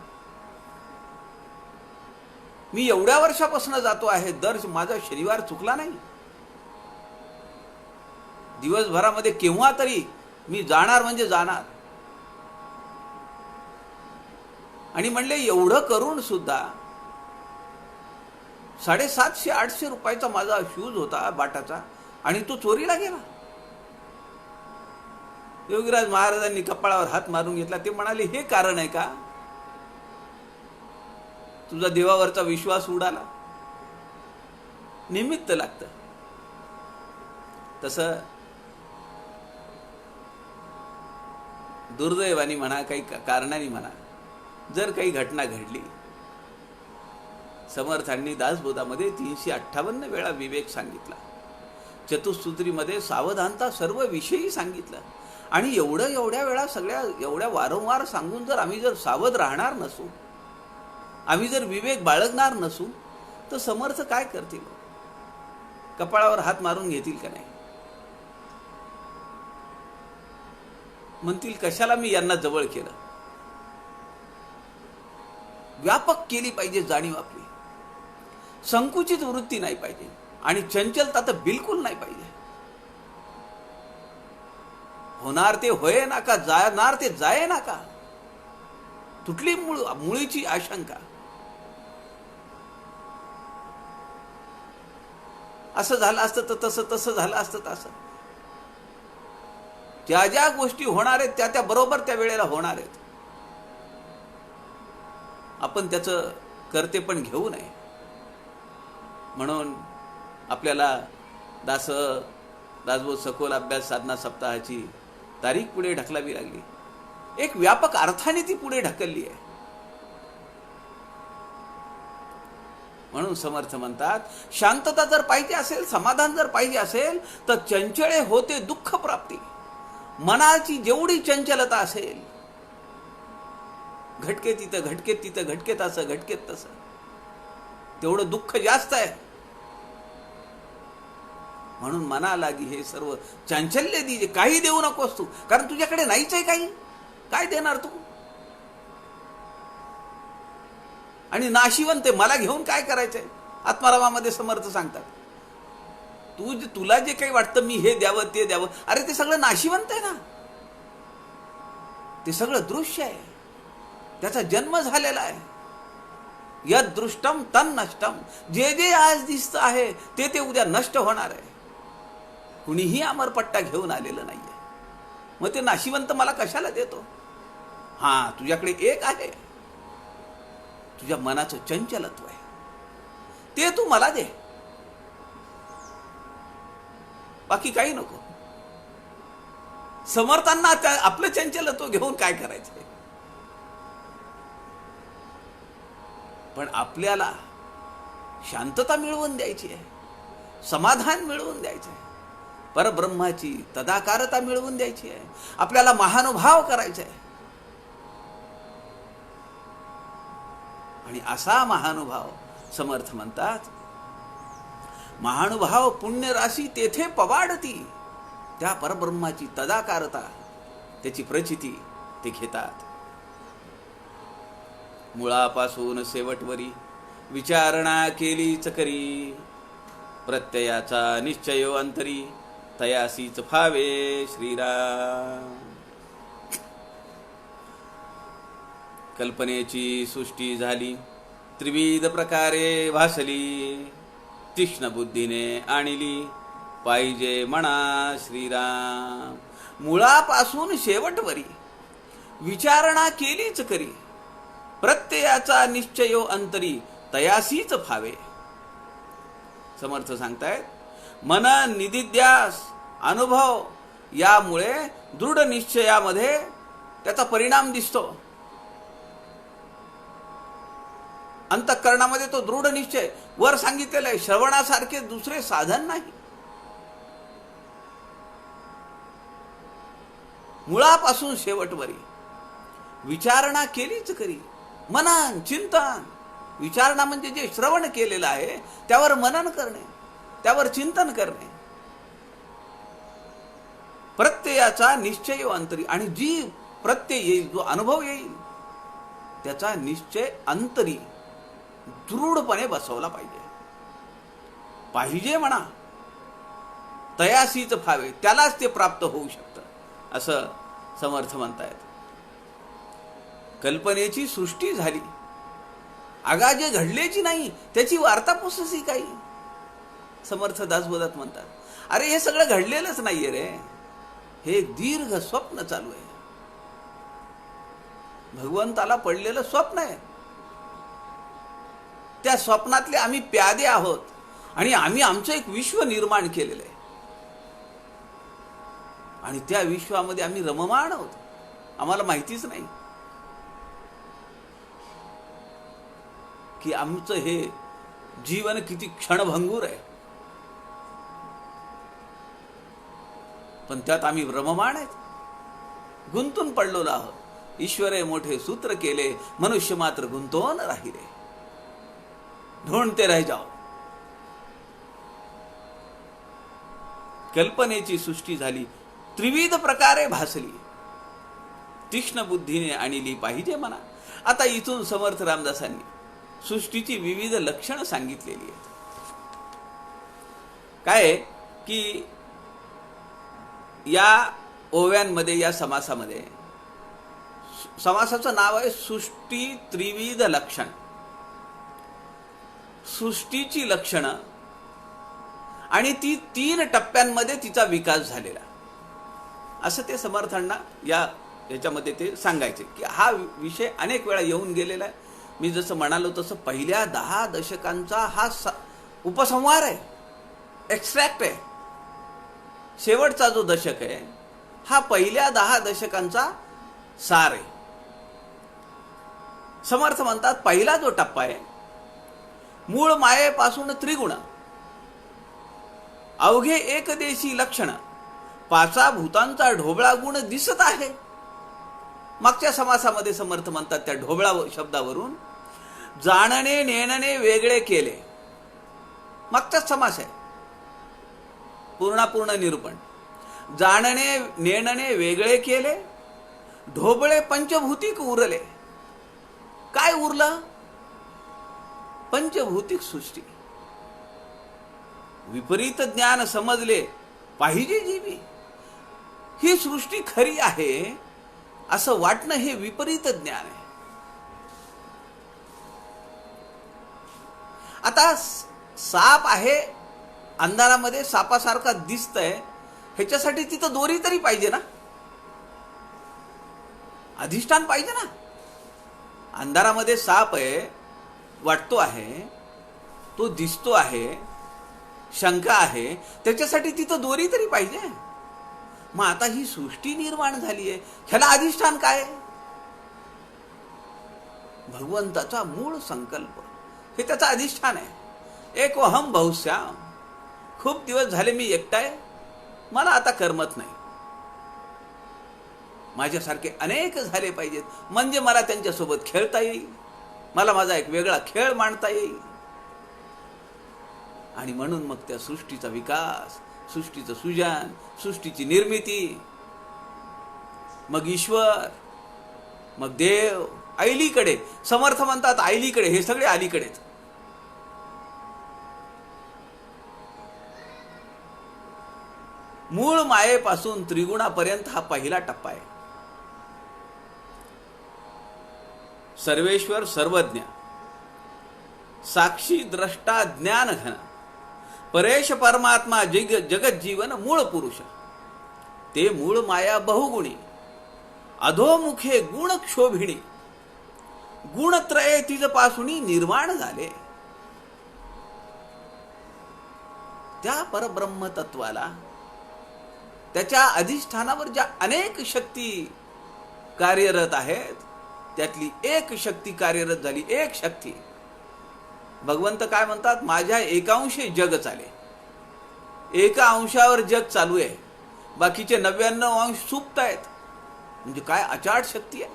मी एवढ्या वर्षापासून जातो आहे, दर माझा शनिवार चुकला नाही. दिवसभरामध्ये केव्हा तरी मी जाणार म्हणजे जाणार. आणि म्हणले एवढं करून सुद्धा 750-800 रुपयाचा माझा शूज होता बाटाचा, आणि तो चोरीला गेला. योगीराज महाराजांनी कपाळावर हात मारून घेतला. ते म्हणाले, हे कारण आहे का? तुझा देवावरचा विश्वास उडाला. निमित्त लागतं. तसं दुर्दैवानी म्हणा, काही कारणाने म्हणा, जर काही घटना घडली, समर्थांनी दासबोधामध्ये 358 वेळा विवेक सांगितला. चतुसूत्रीमध्ये सावधानता सर्व विषयी सांगितलं. आणि एवढ्या वेळा, सगळ्या एवढ्या वारंवार सांगून जर आम्ही जर सावध राहणार नसू, आम्ही जर विवेक बाळगणार नसू, तर समर्थ काय करतील? कपाळावर हात मारून घेतील का नाही? म्हणतील, कशाला मी यांना जवळ केलं? व्यापक केली पाहिजे जाणीव आपली. संकुचित वृत्ती नाही पाहिजे, आणि चंचलता तर बिलकुल नाही पाहिजे. होणार ते होय ना का, जाणार ते जाये ना का, तुटली मुळीची आशंका. असं झालं असतं तर तसं, तसं झालं असतं तसं. ज्या ज्या गोष्टी होणार आहेत त्या बरोबर त्या वेळेला होणार आहेत. आपण त्याचं कर्तेपण घेऊ नये. म्हणून आपल्याला दासबोध सखोल अभ्यास साधना सप्ताहाची तारीख पुढे ढकलावी लागली. एक व्यापक अर्थाने ती पुढे ढकलली आहे. म्हणून समर्थ म्हणतात, शांतता जर पाहिजे असेल, समाधान जर पाहिजे असेल, तर चंचळे होते दुःख प्राप्ती. मनाची जेवढी चंचलता असेल, घटके तिथं, घटकेत तिथं, घटकेत असं, घटकेत तसं, तेवढं दुःख जास्त आहे. म्हणून मनाला हे सर्व चांचल्य दीजे, काही देऊ नकोस तू, कारण तुझ्याकडे नाहीच आहे काही. काय देणार तू? आणि नाशिवंत मला घेऊन काय करायचंय? आत्मारामामध्ये समर्थ सांगतात, तुला जे काही वाटतं मी हे द्यावं ते द्यावं, अरे ते सगळं नाशिवंत आहे ना. ते सगळं दृश्य आहे, त्याचा जन्म झालेला आहे. यद दृष्टम तन नष्टम, जे जे आज दिसतं आहे ते उद्या नष्ट होणार आहे. कुणीही अमरपट्टा घेऊन आलेलं नाहीये. मग ते नाशिवंत मला कशाला देतो? हा, तुझ्याकडे एक आहे, तुझ्या मनाचं चंचलत्व आहे, ते तू मला दे, बाकी काही नको. समर्थांना आपलं चंचलत्व घेऊन काय करायचंय? पण आपल्याला शांतता मिळवून द्यायची आहे, समाधान मिळवून द्यायचं आहे. परब्रह्माची तदाकारता मिळवून द्यायची आहे, आपल्याला महानुभाव करायचा आहे. आणि असा महानुभाव समर्थ म्हणतात, महानुभाव पुण्यराशी तेथे पवाडती. त्या परब्रह्माची तदाकारता, त्याची प्रचिती ते घेतात. मुळापासून शेवटवरी विचारणा केलीच करी, प्रत्ययाचा निश्चयो अंतरी तयासीच फावे श्रीराम. कल्पनेची सृष्टी झाली, त्रिविध प्रकारे भासली, तीक्ष्ण बुद्धीने आणली पाहिजे म्हणा श्रीराम. मुळापासून शेवटवरी विचारणा केलीच करी, प्रत्ययाचा निश्चयो अंतरी तयासीच फावे. समर्थ सांगतायत, मन, निदिध्यास, अनुभव यामुळे दृढ निश्चयामध्ये त्याचा परिणाम दिसतो. अंतःकरणामध्ये तो दृढ निश्चय वर सांगितलेला आहे, श्रवणासारखे दुसरे साधन नाही. मुळापासून शेवटवरी विचारणा केलीच करी. मनन, चिंतन. विचारणा म्हणजे जे श्रवण केलेलं आहे त्यावर मनन करणे, त्यावर चिंतन करणे. प्रत्ययाचा निश्चय अंतरी, आणि जी प्रत्यय येईल, जो अनुभव येईल, त्याचा निश्चय अंतरी दृढपणे बसवला पाहिजे. पाहिजे म्हणा तयासीच फावे, त्यालाच ते प्राप्त होऊ शकतं असं समर्थ म्हणतायत. कल्पनेची सृष्टी झाली, आगा जे घडलेची नाही त्याची वार्ता पुससी काही. समर्थ दासबोधात म्हणतात, अरे हे सगळं घडलेलंच नाहीये रे, हे दीर्घ स्वप्न चालू आहे. भगवंताला पडलेलं स्वप्न आहे. त्या स्वप्नातले आम्ही प्यादे आहोत आणि आम्ही आमचं एक विश्व निर्माण केलेलं आहे आणि त्या विश्वामध्ये आम्ही रममाण आहोत, आम्हाला माहितीच नाही की आमचं हे जीवन किती क्षणभंगूर आहे. पण त्यात आम्ही रममाण आहेत, गुंतून पडलेलो आहोत. ईश्वरे मोठे सूत्र केले, मनुष्य मात्र गुंतून राहिले. ढूंढते रह जाओ. कल्पनेची सृष्टी झाली, त्रिविध प्रकारे भासली, तीक्ष्ण बुद्धीने आणली पाहिजे म्हणा. आता इथून समर्थ रामदासांनी सृष्टीची विविध लक्षणं सांगितलेली आहेत. काय की या ओव्यांमध्ये, या समासामध्ये, समासाचं नाव आहे सृष्टी त्रिविध लक्षण. सृष्टीची लक्षणं आणि ती 3 टप्प्यांमध्ये तिचा विकास झालेला, असं ते समर्थांना याच्यामध्ये ते सांगायचे. की हा विषय अनेक वेळा येऊन गेलेला आहे. मी जसं म्हणालो तसं पहिल्या 10 दशकांचा हा उपसंहार आहे, एक्स्ट्रॅक्ट आहे. शेवटचा जो दशक आहे हा पहिल्या 10 दशकांचा सार आहे. समर्थ म्हणतात, पहिला जो टप्पा आहे, मूळ मायेपासून त्रिगुण, अवघे एकदेशी लक्षण, 5 भूतांचा ढोबळा गुण दिसत आहे. मागच्या समासामध्ये समर्थ म्हणतात, त्या ढोबळा शब्दावरून जाणणे नेणणे वेगळे केले. मागचाच समास आहे, पूर्णापूर्ण निरूपण. जाणणे नेणणे वेगळे केले, ढोबळे पंचभूतिक उरले. काय उरलं? पंचभौतिक सृष्टी. विपरीत ज्ञान समजले पाहिजे जीवी. ही सृष्टी खरी आहे असं वाटणं हे विपरीत ज्ञान आहे. आता साप आहे, अंधारामध्ये सापासारखा दिसतंय, ह्याच्यासाठी तिथं दोरी तरी पाहिजे ना, अधिष्ठान पाहिजे ना. अंधारामध्ये साप आहे, वाटतो आहे, तो दिसतो आहे, शंका आहे, त्याच्यासाठी तिथं दोरी तरी पाहिजे. मग आता ही सृष्टी निर्माण झाली आहे, ह्याला अधिष्ठान काय? भगवंताचा मूळ संकल्प, हे त्याचा अधिष्ठान आहे. एक अहम बहुश्याम. खूप दिवस झाले मी एकटा आहे, मला आता करमत नाही. माझ्यासारखे अनेक झाले पाहिजेत, म्हणजे मला त्यांच्यासोबत खेळता येईल, मला माझा एक वेगळा खेळ मांडता येईल. आणि म्हणून मग त्या सृष्टीचा विकास, सृष्टीचं सृजन, सृष्टीची निर्मिती, मग ईश्वर, मग देव, अलीकडे. समर्थ म्हणतात अलीकडे, हे सगळे अलीकडेच. मूळ मायेपासून त्रिगुणापर्यंत हा पहिला टप्पा आहे. सर्वेश्वर सर्वज्ञ, साक्षी द्रष्टा ज्ञान घन, परेश परमात्मा जगत जीवन मूळ पुरुष, ते मूळ माया बहुगुणी, अधोमुखे गुण क्षोभिणी, गुणत्रये तिजपासून निर्माण झाले. त्या परब्रह्म तत्वाला, त्याच्या अधिष्ठानावर ज्या अनेक शक्ती कार्यरत आहेत, त्यातली एक शक्ती कार्यरत झाली. एक शक्ती, भगवंत काय म्हणतात, माझ्या एकांशी जग चाले. एका अंशावर जग चालू आहे, बाकीचे 99 अंश सुप्त आहेत. म्हणजे काय अचाट शक्ती आहे,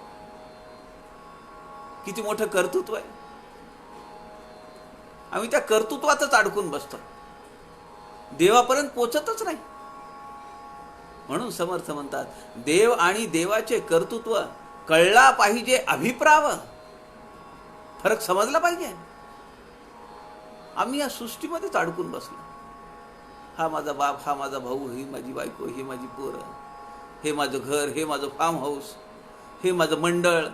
किती मोठं कर्तृत्व आहे. आम्ही त्या कर्तृत्वातच अडकून बसतो, देवापर्यंत पोचतच नाही. म्हणून समर्थ म्हणतात, देव आणि देवाचे कर्तृत्व कळला पाहिजे, अभिप्राव, फरक समजला पाहिजे. आम्ही या सृष्टीमध्येच अडकून बसलो. हा माझा बाप, हा माझा भाऊ, ही माझी बायको, ही माझी पोरं, हे माझं घर, हे माझं फार्म हाऊस, हे माझं मंडळ,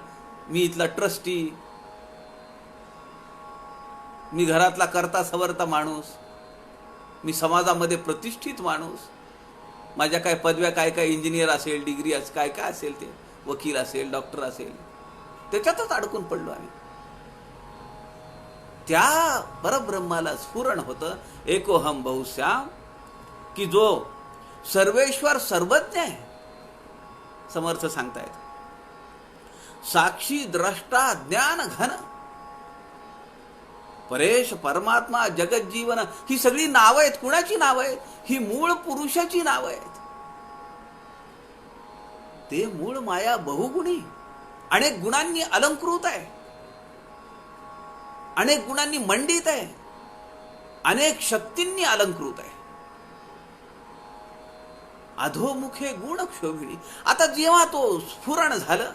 मी इथला ट्रस्टी, मी घरातला करता सवरता माणूस, मी समाजामध्ये प्रतिष्ठित माणूस, माझ्या काय पदव्या, काय काय इंजिनियर असेल, डिग्री असेल, काय काय असेल, ते वकील असेल, डॉक्टर असेल, त्याच्यातच अडकून पडलो आम्ही. त्या परब्रह्माला स्फुरण होतं एकोहम बहुश्याम, की जो सर्वेश्वर सर्वज्ञ आहे. समर्थ सांगतायत, साक्षी द्रष्टा ज्ञान घन, परेश परमात्मा जगत जीवन, ही सगळी नावं आहेत. कुणाची नावं आहेत? ही मूळ पुरुषाची नावं आहेत. ते मूळ माया बहुगुणी, अनेक गुणांनी अलंकृत आहे, अनेक गुणांनी मंडित आहे, अनेक शक्तींनी अलंकृत आहे. अधोमुखे गुण क्षोभिणी. आता जेव्हा तो स्फुरण झालं,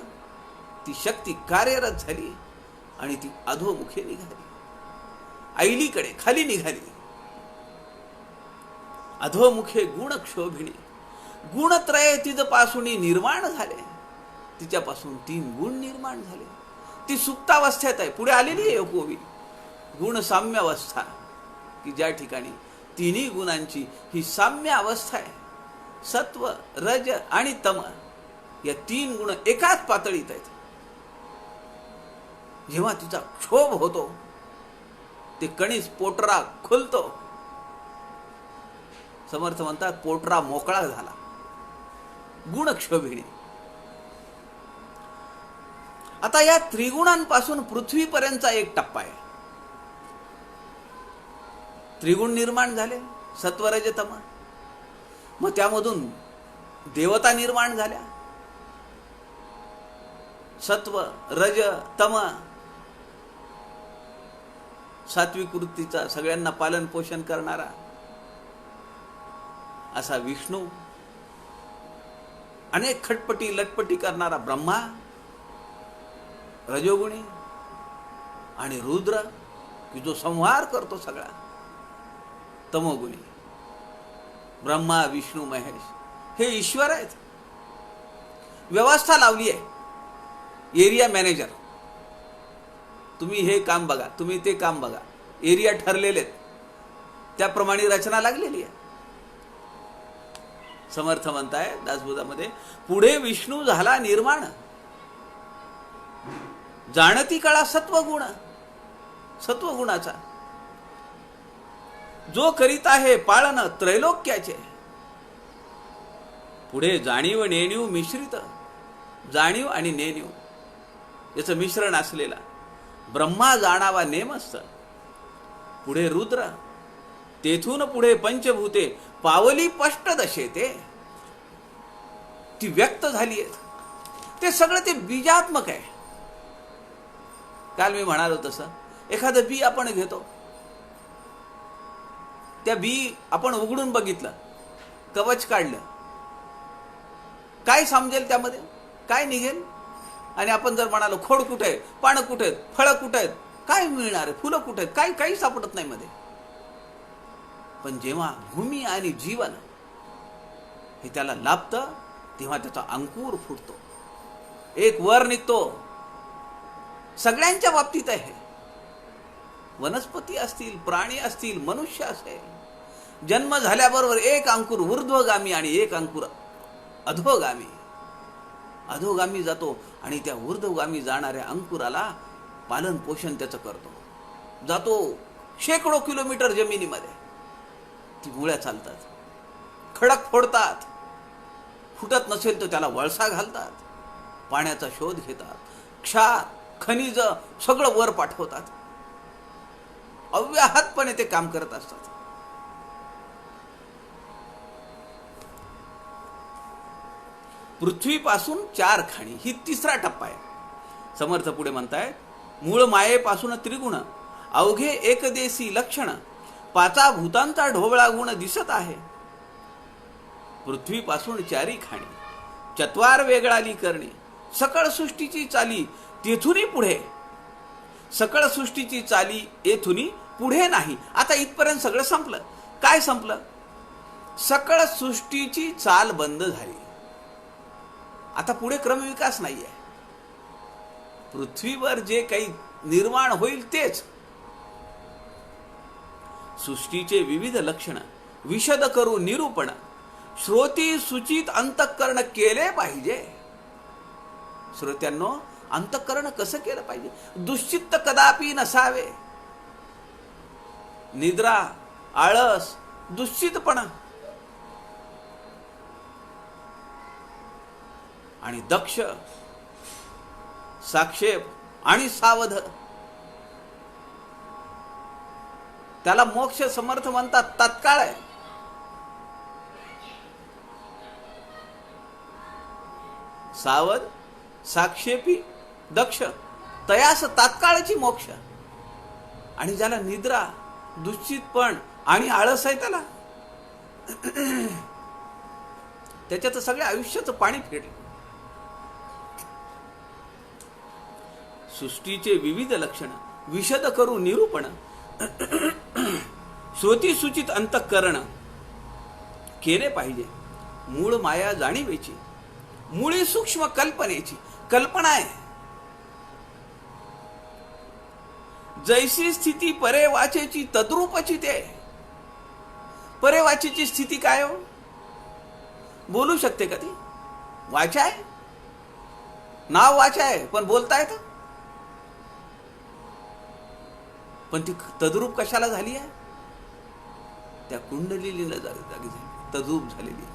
ती शक्ती कार्यरत झाली आणि ती अधोमुखे निघाली, ऐलीकडे खाली निघाली. अधोमुखे गुण क्षोभिणी, गुणत्रय तिजपासून निर्माण झाले. तिच्यापासून 3 गुण निर्माण झाले. ती सुप्तावस्थेत आहे. पुढे आलेली आहे ओवी, गुण साम्य अवस्था, की ज्या ठिकाणी तिन्ही गुणांची ही साम्य अवस्था आहे. सत्व, रज आणि तम, या 3 गुण एकाच पातळीत आहेत. जेव्हा तिचा क्षोभ होतो, ते कणीस पोटरा खुलतो. समर्थ म्हणतात, पोटरा मोकळा झाला. गुणक्षोभिणी. आता या त्रिगुणांपासून पृथ्वीपर्यंतचा एक टप्पा आहे. त्रिगुण निर्माण झाले, सत्वरज तम, मग त्यामधून देवता निर्माण झाल्या. सत्व, रज, तम, सात्विक वृत्तीचा, सगळ्यांना पालन पोषण करणारा असा विष्णू, अनेक खटपटी लटपटी करणारा ब्रह्मा रजोगुणी, आणि रुद्र की जो संहार करतो सगळा तमोगुणी. ब्रह्मा, विष्णू, महेश हे ईश्वर आहेत. व्यवस्था लावली आहे. एरिया मॅनेजर, तुम्ही हे काम बघा, तुम्ही ते काम बघा, एरिया ठरलेले आहेत, त्याप्रमाणे रचना लागलेली आहे. समर्थ म्हणताय दासबोधामध्ये, पुढे विष्णू झाला निर्माण, जाणती कळा सत्वगुण, सत्वगुणाचा, जो करीत आहे पाळन त्रैलोक्याचे. पुढे जाणीव नेणीव मिश्रित, जाणीव आणि नेणीव याचं मिश्रण असलेला ब्रह्मा जाणावा नेमस्त. पुढे रुद्र, तेथून पुढे पंचभूते पावली स्पष्ट दशेते, ती व्यक्त झाली आहेत. ते सगळं ते बीजात्मक आहे. काल मी म्हणालो तसं एखादं बी आपण घेतो, त्या बी आपण उघडून बघितलं, कवच काढलं, काय समजेल त्यामध्ये, काय निघेल? आणि आपण जर म्हणालो खोड कुठे आहे, पानं कुठे आहेत, फळं कुठे आहेत, काय मिळणार आहे, फुलं कुठे आहेत, काही सापडत नाही मध्ये. पण जेव्हा भूमी आणि जीवन हे त्याला लाभतं तेव्हा त्याचा अंकुर फुटतो, एक वर निघतो. सगळ्यांच्या बाबतीत आहे. वनस्पती असतील, प्राणी असतील, मनुष्य असेल, जन्म झाल्याबरोबर एक अंकुर ऊर्ध्वगामी आणि एक अंकुर अधोगामी अधोगामी जातो. आणि त्या ऊर्ध्वगामी जाणाऱ्या अंकुराला पालन पोषण त्याचं करतो. जातो शेकडो किलोमीटर जमिनीमध्ये, ती मुळ्या चालतात, खडक फोडतात, फुटत नसेल तर त्याला वळसा घालतात, पाण्याचा शोध घेतात, क्षार खनिज सगळं वर पाठवतात. अव्याहतपणे ते काम करत असतात. पृथ्वीपासून 4 खाणी ही तिसरा टप्पा आहे. समर्थ पुढे म्हणताय, मूळ मायेपासून त्रिगुण, अवघे एकदेशी लक्षण, 5 भूतांचा ढोबळा गुण दिसत आहे. पृथ्वीपासून 4 खाणी, 4 वेगळाली करणे, सकळ सृष्टीची चाली तेथुनी पुढे. सकळ सृष्टीची चाली येथुनी पुढे नाही. आता इथपर्यंत सगळं संपलं. काय संपलं? सकळ सृष्टीची चाल बंद झाली. आता पुढे क्रमविकास नाहीये. पृथ्वीवर जे काही निर्माण होईल तेच. सृष्टीचे विविध लक्षण विशद करू निरूपण, श्रोती सूचित अंतःकरण केले पाहिजे. श्रोत्यांनो, अंतःकरण कसं केलं पाहिजे? दुश्चित्त कदापि नसावे. निद्रा, आळस, दुश्चितपणा आणि दक्ष, साक्षेप आणि सावध, त्याला मोक्ष समर्थ म्हणतात. तात्काळ आहे. सावध, साक्षेपी, दक्ष, तयास तात्काळची मोक्ष. आणि ज्याला निद्रा, दुश्चितपण आणि आळस आहे त्याला त्याच्यात सगळ्या आयुष्याचं पाणी फिरलं. सृष्टीचे विविध लक्षण विशद करू निरूपण, श्रोती सूचित अंतःकरण केले पाहिजे. मूळ माया जाणीवेची, मुळी सूक्ष्म कल्पनेची. कल्पना आहे. जैसी स्थिती परे वाचेची तद्रूपची ते. परे वाचेची स्थिती काय हो? बोलू शकते का ती? वाचा आहे, नाव वाचा आहे, पण बोलता येतं. पण ती तद्रूप कशाला झाली आहे? त्या कुंडलीला जागी झाली, तद्रूप झालेली.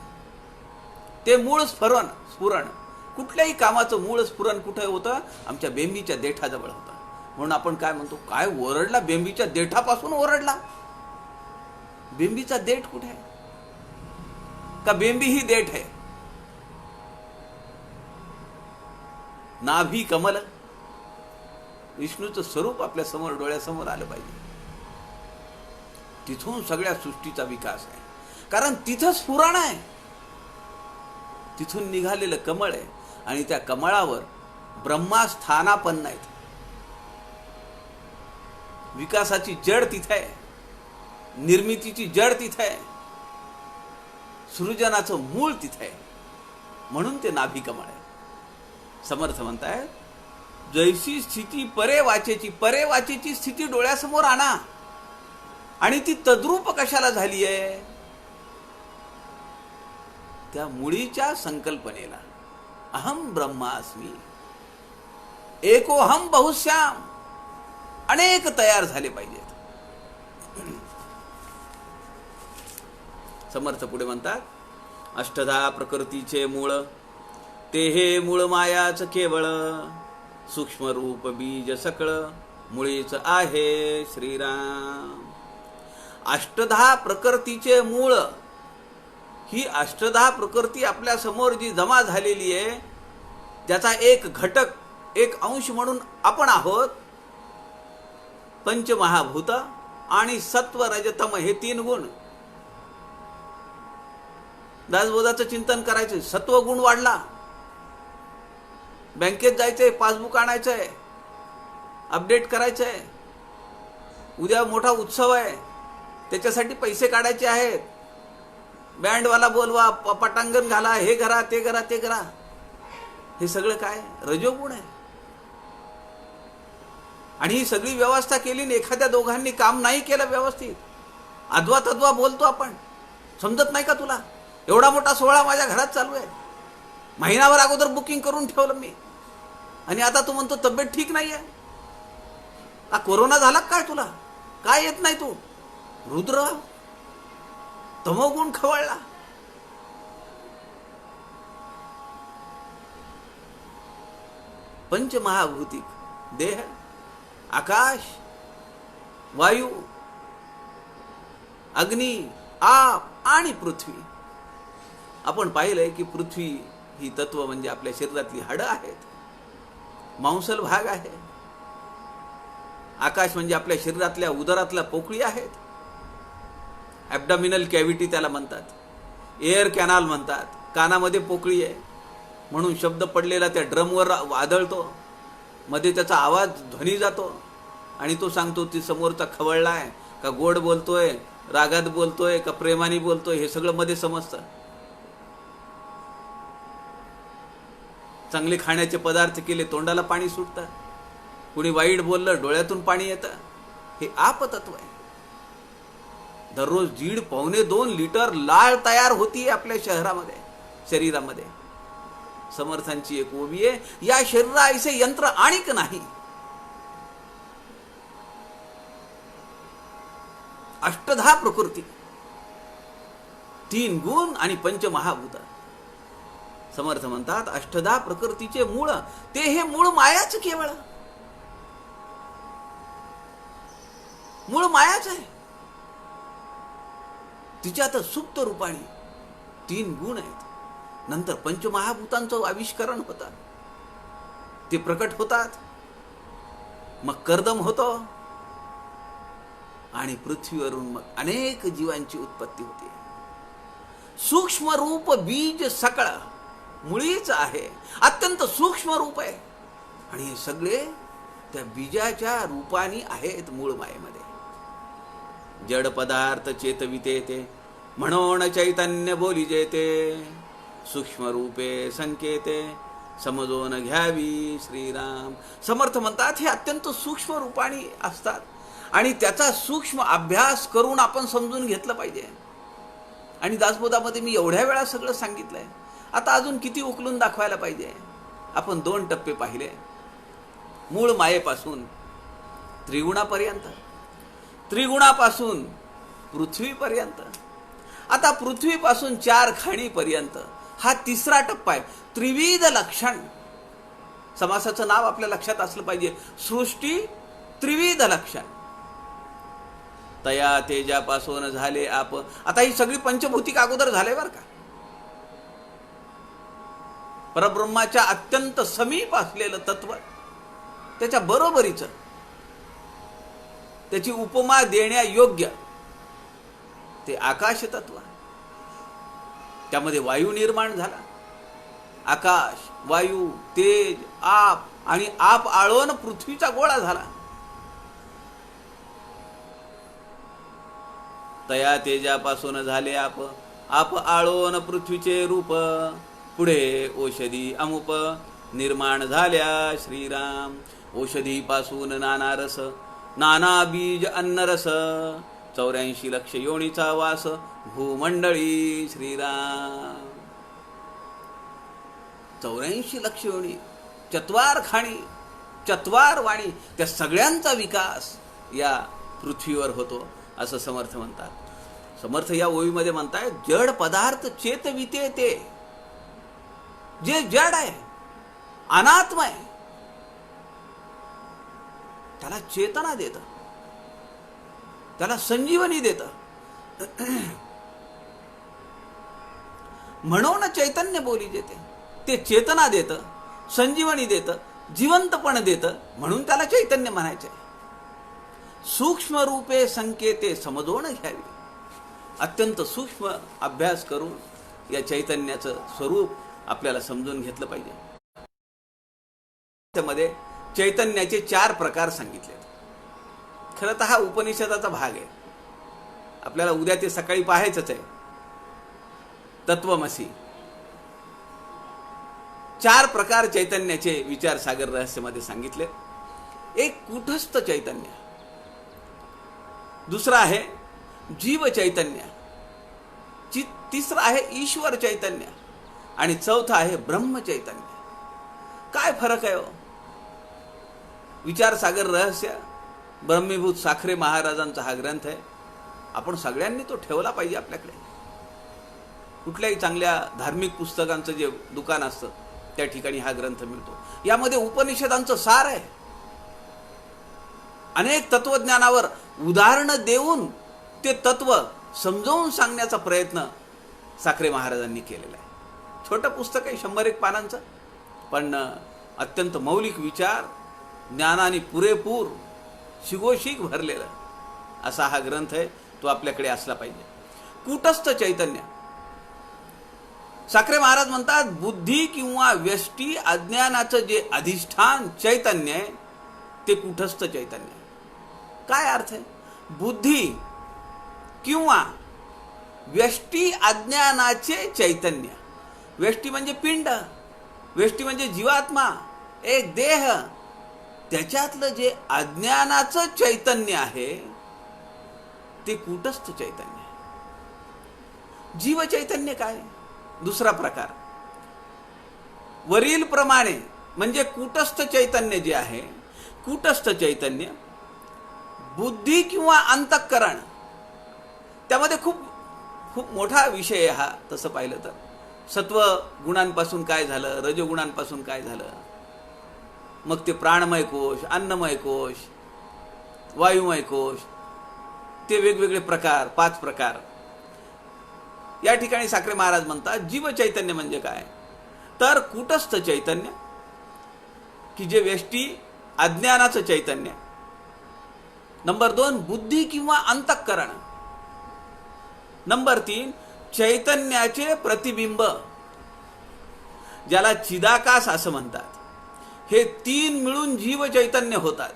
ते मूळ स्फुरण कुठल्याही कामाचं मूळ स्फुरण कुठे होतं? आमच्या बेंबीच्या देठाजवळ होतं. म्हणून आपण काय म्हणतो, काय ओरडला? बेंबीच्या देठापासून ओरडला. बेंबीचा देठ कुठे आहे? का बेंबी ही देठ आहे? नाभी कमल, विष्णूचं स्वरूप आपल्या समोर, डोळ्यासमोर आलं पाहिजे. तिथून सगळ्या सृष्टीचा विकास आहे. कारण तिथं स्फुरण आहे. तिथून निघालेलं कमळ आहे. आणि त्या कमळावर ब्रह्मा स्थानापन्न आहेत. विकासाची जड तिथे आहे, निर्मितीची जड तिथे आहे, सृजनाचं मूळ तिथे आहे. म्हणून ते नाभी कमळ आहे. समर्थ म्हणताय, जैसी स्थिती परे वाचेची. परे वाचेची स्थिती डोळ्यासमोर आणा. आणि ती तद्रूप कशाला झाली आहे? त्या मुळीच्या संकल्पनेला. अहम ब्रह्मास्मी, एकोहम बहुश्याम. अनेक तयार झाले पाहिजेत. समर्थ पुढे म्हणतात, अष्टधा प्रकृतीचे मूळ, ते हे मूळ मायाच केवळ. सूक्ष्म रूप बीज सकळ, मुळीच आहे श्रीराम. अष्टधा प्रकृतीचे मूळ, ही अष्टधा प्रकृती आपल्या समोर जी जमा झालेली आहे, ज्याचा एक घटक, एक अंश म्हणून आपण आहोत. पंचमहाभूत आणि सत्व रजतम हे 3 गुण. दासबोधाचं चिंतन करायचं. सत्व गुण वाढला, बँकेत जायचंय, पासबुक आणायचंय, अपडेट करायचंय, उद्या मोठा उत्सव आहे त्याच्यासाठी पैसे काढायचे आहेत, बँडवाला बोलवा, पटांगण घाला, हे करा, ते करा, ते करा. हे सगळं काय? रजोगुण आहे. आणि ही सगळी व्यवस्था केली आणि एखाद्या दोघांनी काम नाही केलं व्यवस्थित, अद्वा तद्वा बोलतो आपण. समजत नाही का तुला? एवढा मोठा सोहळा माझ्या घरात चालू आहे, महिनाभर अगोदर बुकिंग करून ठेवलं मी, आणि आता तू म्हणतो तब्येत ठीक नाही आहे. कोरोना झाला काय तुला? काय येत नाही तू? रुद्र तमोगुण खवळला. पंचमहाभूतिक देह, आकाश, वायू, अग्नी, आप आणि पृथ्वी. आपण पाहिलंय की पृथ्वी ही तत्व म्हणजे आपल्या शरीरातली हाडं आहेत, मांसल भाग आहे. आकाश म्हणजे आपल्या शरीरातल्या उदरातल्या पोकळी आहेत, ॲब्डॉमिनल कॅव्हिटी त्याला म्हणतात, एअर कॅनाल म्हणतात. कानामध्ये पोकळी आहे म्हणून शब्द पडलेला त्या ड्रमवर आदळतो, मध्ये त्याचा आवाज ध्वनी जातो आणि तो सांगतो ती समोरचा खवळलाय का, गोड बोलतोय, रागात बोलतोय का, प्रेमाने बोलतोय, हे सगळं मध्ये समजतं. चांगले खाण्याचे पदार्थ केले तोंडाला पाणी सुटतं, कुणी वाईट बोललं डोळ्यातून पाणी येतं. हे आपतत्व आहे. दररोज 1.5-2 लिटर लाळ तयार होती आपल्या शरीरामध्ये. समर्थांची एक ओवी आहे, या शरीरा ऐसे यंत्र आणिक नाही. अष्टधा प्रकृती, 3 गुण आणि पंचमहाभूत. समर्थ म्हणतात अष्टधा प्रकृतीचे मूळ, ते हे मूळ मायाच, केवळ मूळ मायाच आहे. तिच्यात सुप्त रूपाने 3 गुण आहेत. नंतर पंचमहाभूतांचं आविष्करण होतं, ते प्रकट होतात, मग कर्दम होतो आणि पृथ्वीवरून मग अनेक जीवांची उत्पत्ती होते. सूक्ष्म रूप बीज सकळ मुळीच आहे, अत्यंत सूक्ष्म रूप आहे, आणि हे सगळे त्या बीजाच्या रूपाने आहेत मूळ मायेमध्ये. जड पदार्थ चेतविते ते, म्हणून चैतन्य बोली जेते, सूक्ष्म रूपे संकेते, समजून घ्यावी श्रीराम. समर्थ म्हणतात हे अत्यंत सूक्ष्म रूपाने असतात आणि त्याचा सूक्ष्म अभ्यास करून आपण समजून घेतलं पाहिजे. आणि दासबोधामध्ये मी एवढ्या वेळा सगळं सांगितलंय, आता अजून किती उकलून दाखवायला पाहिजे. आपण 2 टप्पे पाहिले, मूळ मायेपासून त्रिगुणापर्यंत, त्रिगुणापासून पृथ्वीपर्यंत, आता पृथ्वीपासून 4 खाणीपर्यंत. हा 3रा टप्पा आहे, त्रिविध लक्षण. समासाचं नाव आपल्या लक्षात असलं पाहिजे, सृष्टी त्रिविध लक्षण. तया तेजापासून झाले आप. आता ही सगळी पंचभौतिक अगोदर झाले बरं का. परब्रह्माच्या अत्यंत समीप असलेलं तत्व, त्याच्या बरोबरीचं, त्याची उपमा देण्यायोग्य ते आकाश तत्व. त्यामध्ये वायू निर्माण झाला. आकाश, वायू, तेज, आप, आणि आप आळून पृथ्वीचा गोळा झाला. तया तेजापासून झाले आप, आप आळून पृथ्वीचे रूप. पुढे औषधी अमुप निर्माण झाल्या श्रीराम. औषधीपासून नाना रस, नाना बीज अन्नरस. 84 लक्ष योनीचा वास भूमंडळी श्रीराम. 84 लक्ष योनी, 4 खाणी, 4 वाणी, त्या सगळ्यांचा विकास या पृथ्वीवर होतो असं समर्थ म्हणतात. समर्थ या ओवीमध्ये म्हणताय जड पदार्थ चेतविते ते, जे जड आहे, अनात्म आहे, त्याला चेतना देतं. त्याला संजीवनी देतं. म्हणून चैतन्य बोली देते. ते चेतना देतं, संजीवनी देतं, जिवंतपण देतं, म्हणून त्याला चैतन्य म्हणायचे. सूक्ष्म रूपे संकेते समजून घ्यावी. अत्यंत सूक्ष्म अभ्यास करून या चैतन्याचं स्वरूप आपल्याला समजून घेतलं पाहिजे. त्यामध्ये चैतन्याचे 4 प्रकार सांगितले. खरं तर हा उपनिषदाचा भाग आहे. आपल्याला उद्या ते सकाळी पाहायचंच आहे. तत्वमसी 4 प्रकार चैतन्याचे विचार सागर रहस्यमध्ये सांगितले. एक कूटस्थ चैतन्य, दुसरा आहे जीव चैतन्य, तिसरा आहे ईश्वर चैतन्य आणि चौथा आहे ब्रह्म चैतन्य. काय फरक आहे हो? विचार सागर रहस्य ब्रह्मीभूत साखरे महाराजांचा हा ग्रंथ आहे. आपण सगळ्यांनी तो ठेवला पाहिजे आपल्याकडे. कुठल्याही चांगल्या धार्मिक पुस्तकांचं जे दुकान असतं त्या ठिकाणी हा ग्रंथ मिळतो. यामध्ये उपनिषदांचं सार आहे. अनेक तत्वज्ञानावर उदाहरणं देऊन ते तत्व समजावून सांगण्याचा प्रयत्न साखरे महाराजांनी केलेला आहे. छोटं पुस्तक आहे, 100-1 पानांचं, पण अत्यंत मौलिक विचार ज्ञानाने पुरेपूर शिगोशिग भरलेला असा हा ग्रंथ आहे. तो आपल्याकडे असला पाहिजे. कूटस्थ चैतन्य, साखरे महाराज म्हणतात, बुद्धी किंवा व्यष्टी अज्ञानाचं जे अधिष्ठान चैतन्य आहे ते कूटस्थ चैतन्य. काय अर्थ आहे? बुद्धी किंवा व्यष्टी अज्ञानाचे चैतन्य. व्यष्टी म्हणजे पिंड, व्यष्टी म्हणजे जीवात्मा, एक देह. त्याच्यातलं जे अज्ञानाचं चैतन्य आहे ते कूटस्थ चैतन्य. जीव चैतन्य काय? दुसरा प्रकार. वरील प्रमाणे म्हणजे कूटस्थ चैतन्य जे आहे, कूटस्थ चैतन्य बुद्धी किंवा अंतःकरण, त्यामध्ये खूप खूप मोठा विषय हा. तसं पाहिलं तर सत्व गुणांपासून काय झालं, रजगुणांपासून काय झालं, मग ते प्राणमय कोश, अन्नमय कोश, वायुमय कोश, ते वेगवेगळे प्रकार, 5 प्रकार. या ठिकाणी साखरे महाराज म्हणतात जीव चैतन्य म्हणजे काय? तर कूटस्थ चैतन्य की जे व्यष्टी अज्ञानाचं चैतन्य. नंबर 2 बुद्धी किंवा अंतःकरण. नंबर 3 चैतन्याचे प्रतिबिंब, ज्याला चिदाकाश असं म्हणतात. हे 3 मिळून जीव चैतन्य होतात.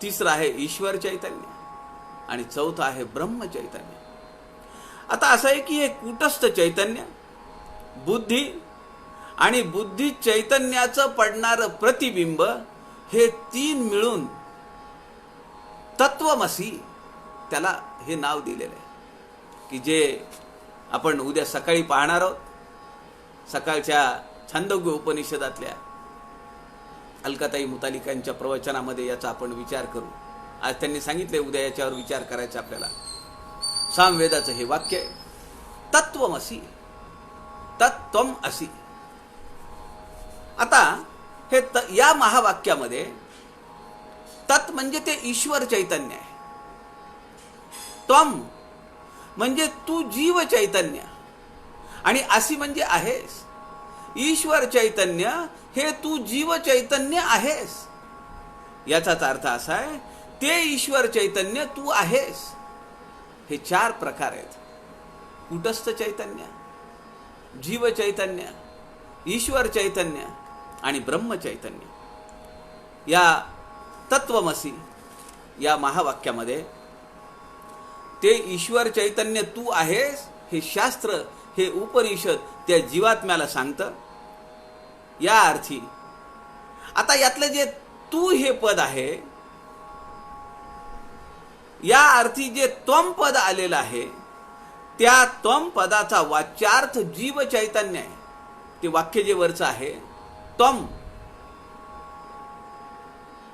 तिसरं आहे ईश्वर चैतन्य आणि चौथं आहे ब्रह्म चैतन्य. आता असं आहे की हे कूटस्थ चैतन्य, बुद्धी आणि बुद्धी चैतन्याचं पडणारं प्रतिबिंब, हे 3 मिळून तत्वमसी, त्याला हे नाव दिलेलं आहे. की जे आपण उद्या सकाळी पाहणार आहोत. सकाळच्या छांदोग्य उपनिषदातल्या अलकाताई मुतालिकांच्या प्रवचनामध्ये याचा आपण विचार करू. आज त्यांनी सांगितले उद्या याच्यावर विचार करायचा आपल्याला. सामवेदाचं हे वाक्य आहे, तत्वमसी, तत्त्वम असी. आता हे या महावाक्यामध्ये तत् म्हणजे ते ईश्वर चैतन्य आहे, त्वम म्हणजे तू जीव चैतन्य, आणि असी म्हणजे आहेस. ईश्वर चैतन्य हे तू जीव चैतन्य आहेस. याचाच अर्थ असा आहे ते ईश्वर चैतन्य तू आहेस. हे 4 प्रकार आहेत: कूटस्थ चैतन्य, जीव चैतन्य, ईश्वर चैतन्य आणि ब्रह्म चैतन्य. या तत्वमसी या महावाक्यामध्ये ते ईश्वर चैतन्य तू आहेस हे शास्त्र, हे उपनिषद त्या जीवात्म्याला सांगतं. या अर्थी आता यातलं जे तू हे पद आहे, या अर्थी जे त्वम पद आलेलं आहे, त्या त्वम पदाचा वाच्यार्थ जीव चैतन्य आहे. ते वाक्य जे वरचं आहे त्वम,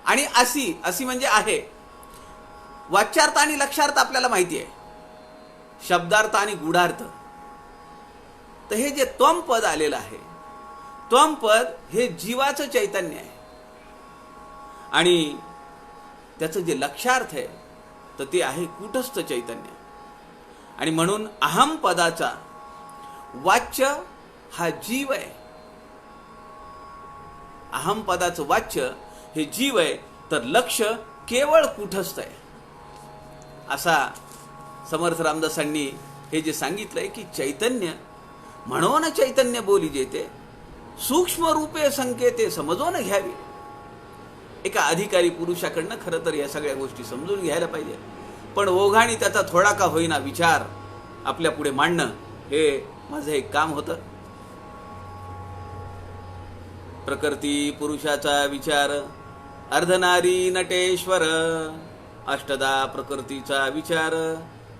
आणि असी, असी म्हणजे आहे. वाच्यार्थ आणि लक्षार्थ आपल्याला माहिती आहे, शब्दार्थ आणि गूढार्थ. तर हे जे त्वम पद आलेलं आहे, त्वम पद हे जीवाचं चैतन्य आहे. आणि त्याचं जे लक्षार्थ आहे तर ते आहे कूटस्थ चैतन्य. आणि म्हणून अहम पदाचा वाच्य हा जीव आहे. अहम पदाचं वाच्य हे जीव आहे, तर लक्ष केवळ कूटस्थ आहे. असा समर्थ रामदासांनी हे जे सांगितलंय की चैतन्य म्हणून चैतन्य बोली जेते, सूक्ष्म रूपे संकेते समजून घ्यावी. एका अधिकारी पुरुषाकडनं खरं तर या सगळ्या गोष्टी समजून घ्यायला पाहिजे, पण ओघाने त्याचा थोडा का होईना विचार आपल्या पुढे मांडणं हे माझं एक काम होतं. प्रकृती पुरुषाचा विचार, अर्धनारी नटेश्वर, अष्टदा प्रकृतीचा विचार,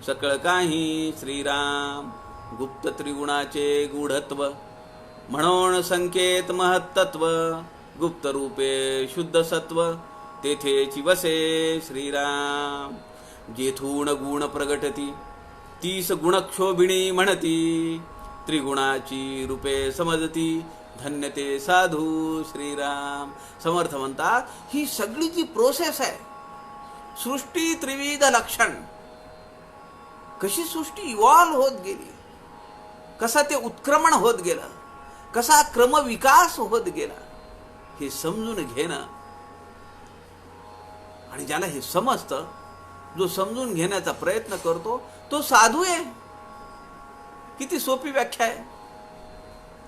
सकळ काही श्रीराम, गुप्त त्रिगुणाचे गूढत्व, म्हणून संकेत महत्त्व, गुप्त रूपे शुद्ध सत्व, तेथेची वसे श्रीराम. जेथून गुण प्रगटती, 30 गुणक्षोभिणी म्हणती, त्रिगुणाची रूपे समजती, धन्य ते साधू श्रीराम. समर्थ म्हणतात ही सगळी जी प्रोसेस आहे, सृष्टी त्रिविध लक्षण, कशी सृष्टी इव्हॉल्व होत गेली, कसा ते उत्क्रमण होत गेलं, कसा क्रमविकास होत गेला, हे समजून घेणं. आणि ज्याला हे समजतं, जो समजून घेण्याचा प्रयत्न करतो, तो साधू आहे. किती सोपी व्याख्या आहे.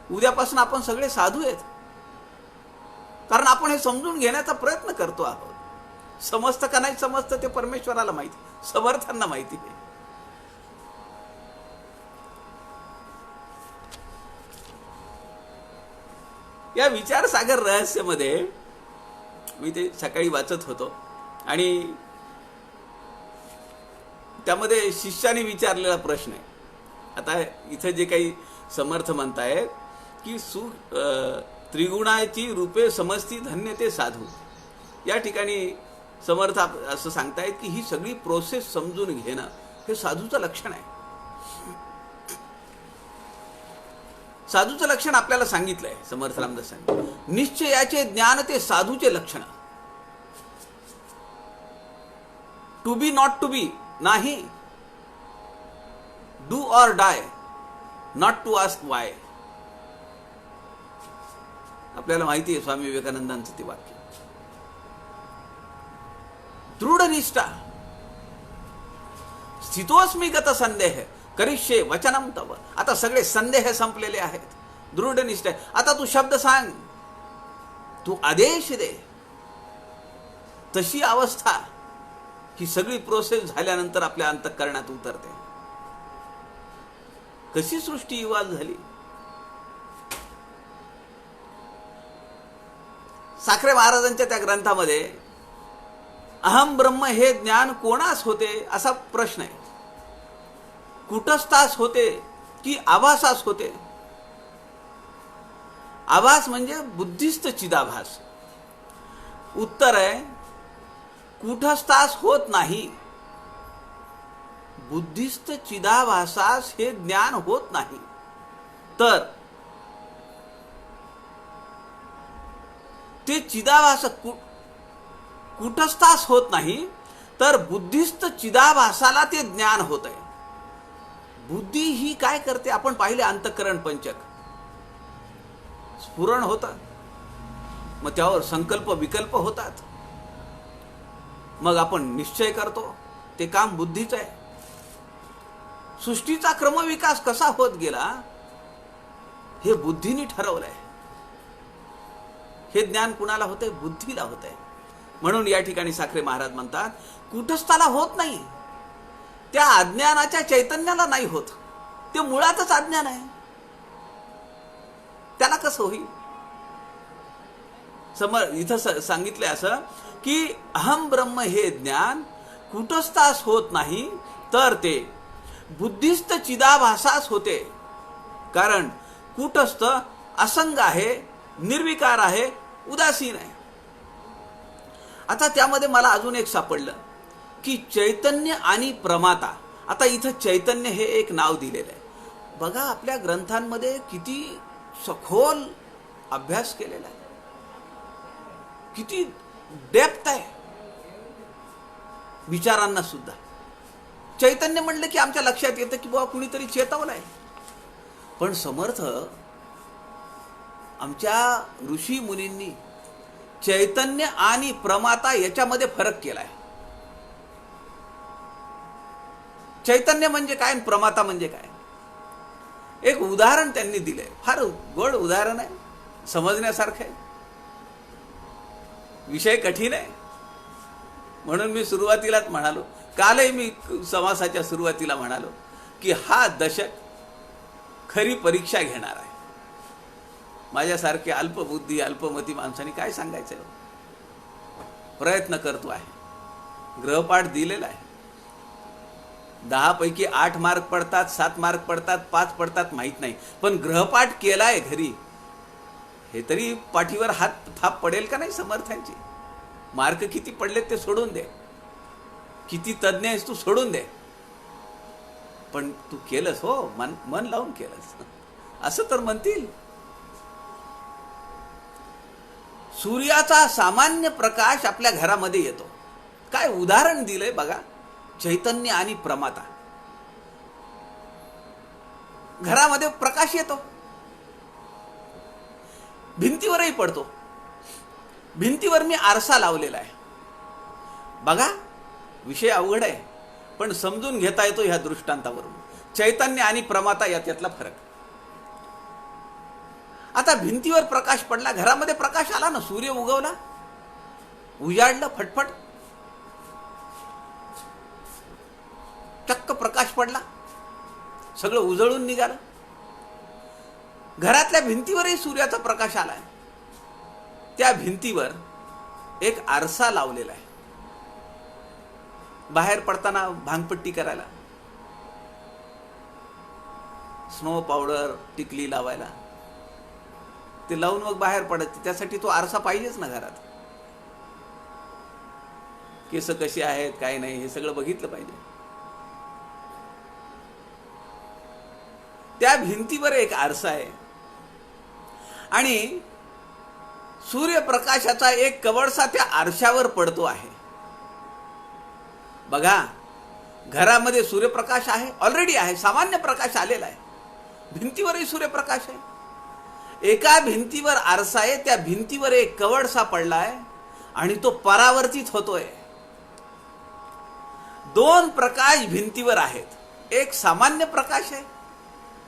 उद्यापासून आपण सगळे साधू आहेत, कारण आपण हे समजून घेण्याचा प्रयत्न करतो आहोत. समजतं का नाही समजतं ते परमेश्वराला माहिती, समर्थांना माहिती आहे. या विचारसागर रहस्यामध्ये मी ते सकाळी वाचत होतो आणि त्यामध्ये शिष्याने विचारलेला प्रश्न आहे. आता इथं जे काही समर्थ म्हणतायत की त्रिगुणाची रूपे समजती, धन्य ते साधू, या ठिकाणी समर्थ असं सांगतायत की ही सगळी प्रोसेस समजून घेणं हे साधूचं लक्षण आहे. साधूचं लक्षण आपल्याला सांगितलंय समर्थ रामदासांनी. निश्चयाचे ज्ञान ते साधूचे लक्षण. To be not to be नाही, do or die, not to ask why. आपल्याला माहिती आहे स्वामी विवेकानंदांचं ते वाक्य. दृढ निष्ठा, स्थितोस्मी गत संदेह, करिष्ये वचनम तव. आता सगळे संदेह संपलेले आहेत, दृढ निष्ठा. आता तू शब्द सांग, तू आदेश दे. तशी अवस्था ही सगळी प्रोसेस झाल्यानंतर आपल्या अंतःकरणात उतरते. कशी सृष्टी इव्हॉल्व झाली. साखरे महाराजांच्या त्या ग्रंथामध्ये अहम ब्रह्म हे ज्ञान कोणास होते असा प्रश्न आहे. कुटस्थास होते की आभासास होते. आभास म्हणजे बुद्धिस्त चिदाभास. उत्तर आहे कुटस्थास होत नाही. बुद्धिस्त चिदाभासास हे ज्ञान होत नाही. तर ते चिदाभास कुटस्थास होत नाही, तर बुद्धिस्त चिदाभासाला ते ज्ञान होत आहे. बुद्धी ही काय करते आपण पाहिले, अंतःकरण पंचक स्फुरण होतं, मग त्यावर संकल्प विकल्प होतात, मग आपण निश्चय करतो, ते काम बुद्धीचं आहे. सृष्टीचा क्रमविकास कसा होत गेला हे बुद्धीने ठरवलंय. हे ज्ञान कुणाला होतंय, बुद्धीला होतंय. म्हणून या ठिकाणी साखरे महाराज म्हणतात कुटस्थाला होत नाही, त्या अज्ञानाच्या चैतन्याला नाही होत. ते मुळातच अज्ञान आहे, त्याला कसं होईल. इथं सांगितलंय असं की अहम ब्रह्म हे ज्ञान कुटस्थास होत नाही, तर ते बुद्धिस्त चिदाभासास होते. कारण कुटस्थ असंग आहे, निर्विकार आहे, उदासीन आहे. आता त्यामध्ये मला अजून एक सापडलं की चैतन्य आणि प्रमाता. आता इथं चैतन्य हे एक नाव दिलेलं आहे. बघा आपल्या ग्रंथांमध्ये किती सखोल अभ्यास केलेला आहे, किती डेप्थ आहे. विचारांना सुद्धा. चैतन्य म्हणलं की आमच्या लक्षात येतं की बाबा कुणीतरी चेतवलंय. पण समर्थ आमच्या ऋषी मुनींनी चैतन्य आणि प्रमाता याच्यामध्ये फरक केलाय. चैतन्य म्हणजे काय, प्रमाता म्हणजे काय, एक उदाहरण त्यांनी दिलंय. फार गोड उदाहरण आहे, समजण्यासारखं आहे. विषय कठीण आहे, म्हणून मी सुरुवातीलाच म्हणालो, कालही मी समासाच्या सुरुवातीला म्हणालो की हा दशक खरी परीक्षा घेणार आहे. माझ्यासारखे अल्पबुद्धी अल्पमती माणसांनी काय सांगायचं. प्रयत्न करतो आहे, ग्रहपाठ दिलेला आहे. 10 पैकी 8 मार्क पडतात, 7 मार्क पडतात, 5 पडतात माहीत नाही, पण ग्रहपाठ केलाय घरी. हे तरी पाठीवर हात थाप पडेल का नाही समर्थांची. मार्क किती पडले ते सोडून दे, किती तज्ञ आहेस तू सोडून दे, पण तू केलंस, हो मन लावून केलंस, असं तर म्हणतील. सूर्याचा सामान्य प्रकाश आपल्या घरामध्ये येतो. काय उदाहरण दिलंय बघा, चैतन्य आणि प्रमाता. घरामध्ये प्रकाश येतो, भिंतीवरही पडतो. भिंतीवर मी आरसा लावलेला आहे बघा. विषय अवघड आहे, पण समजून घेता येतो ह्या दृष्टांतावरून. चैतन्य आणि प्रमाता यातला फरक. आता भिंतीवर प्रकाश पडला, घरामध्ये प्रकाश आला ना, सूर्य उगवला, उजाडलं, फटफट चक्क प्रकाश पडला, सगळं उजळून निघालं. घरातल्या भिंतीवरही सूर्याचा प्रकाश आलाय. त्या भिंतीवर एक आरसा लावलेला आहे, बाहेर पडताना भांगपट्टी करायला, स्नो पावडर टिकली लावायला, ते लावून मग बाहेर पडायचं. त्यासाठी तो आरसा पाहिजेच ना घरात. केस कशी आहेत काय नाही हे सगळं बघितलं पाहिजे. त्या भिंतीवर एक आरसा आहे आणि सूर्यप्रकाशाचा एक कवळसा त्या आरशावर पडतो आहे. बघा, घरामध्ये सूर्यप्रकाश आहे, ऑलरेडी आहे, सामान्य प्रकाश आलेला आहे. भिंतीवरही सूर्यप्रकाश आहे. एका भिंतीवर आरसा आहे, त्या भिंतीवर एक कवळसा पडलाय आणि तो परावर्तित होतोय. 2 प्रकाश भिंतीवर आहेत, एक सामान्य प्रकाश आहे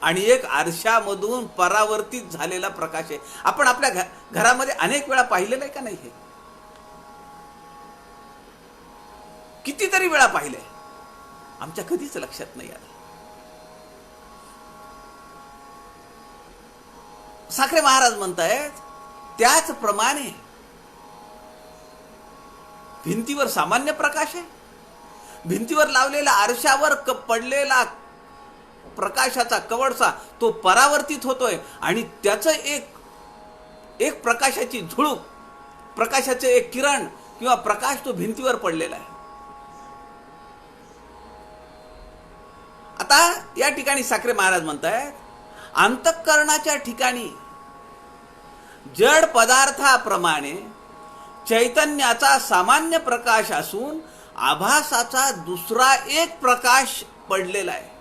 आणि एक आरशामधून परावर्तित झालेला प्रकाश आहे. आपण आपल्या घरामध्ये अनेक वेळा पाहिलेलं आहे का नाही? हे कितीतरी वेळा पाहिलंय, आमच्या कधीच लक्षात नाही आलं. साखरे महाराज म्हणतायत त्याचप्रमाणे भिंतीवर सामान्य प्रकाश आहे, भिंतीवर लावलेला आरशावर पडलेला प्रकाशाचा कवळसा तो परावर्तित होतोय आणि त्याचं एक प्रकाशाची झुळूक, प्रकाशाचे एक किरण किंवा प्रकाश तो भिंतीवर पडलेला आहे. आता या ठिकाणी साखरे महाराज म्हणतायत अंतःकरणाच्या ठिकाणी जड पदार्थाप्रमाणे चैतन्याचा सामान्य प्रकाश असून आभासाचा दुसरा एक प्रकाश पडलेला आहे.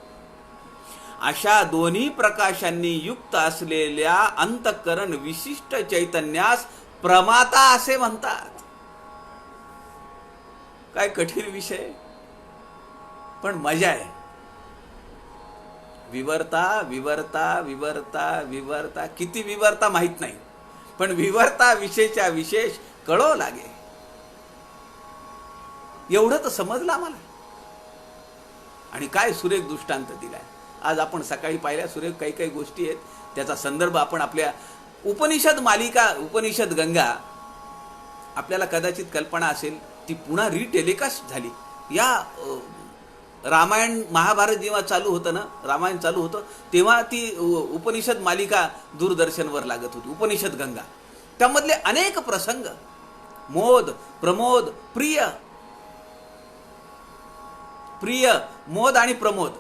अशा दोन्ही प्रकाशांनी युक्त असलेल्या अंतःकरण विशिष्ट चैतन्यास प्रमाता असे म्हणतात. काय कठीण विषय, पण मजा आहे. विवर्ता विवर्ता विवर्ता विवर्ता, किती विवर्ता माहित नाही, पण विवर्ता विशेषच्या विशेष कळो लागे, एवढं तर समजलं आम्हाला. आणि काय सुरेख दृष्टांत दिलाय. आज आपण सकाळी पाहिल्या सुरेख काही काही गोष्टी आहेत, त्याचा संदर्भ आपण आपल्या उपनिषद मालिका उपनिषद गंगा, आपल्याला कदाचित कल्पना असेल, ती पुन्हा रिटेलिकास्ट झाली. या रामायण महाभारत जेव्हा चालू होतं ना, रामायण चालू होतं तेव्हा ती उपनिषद मालिका दूरदर्शनवर लागत होती, उपनिषद गंगा. त्यामधले अनेक प्रसंग, मोद प्रमोद प्रिय, प्रिय मोद आणि प्रमोद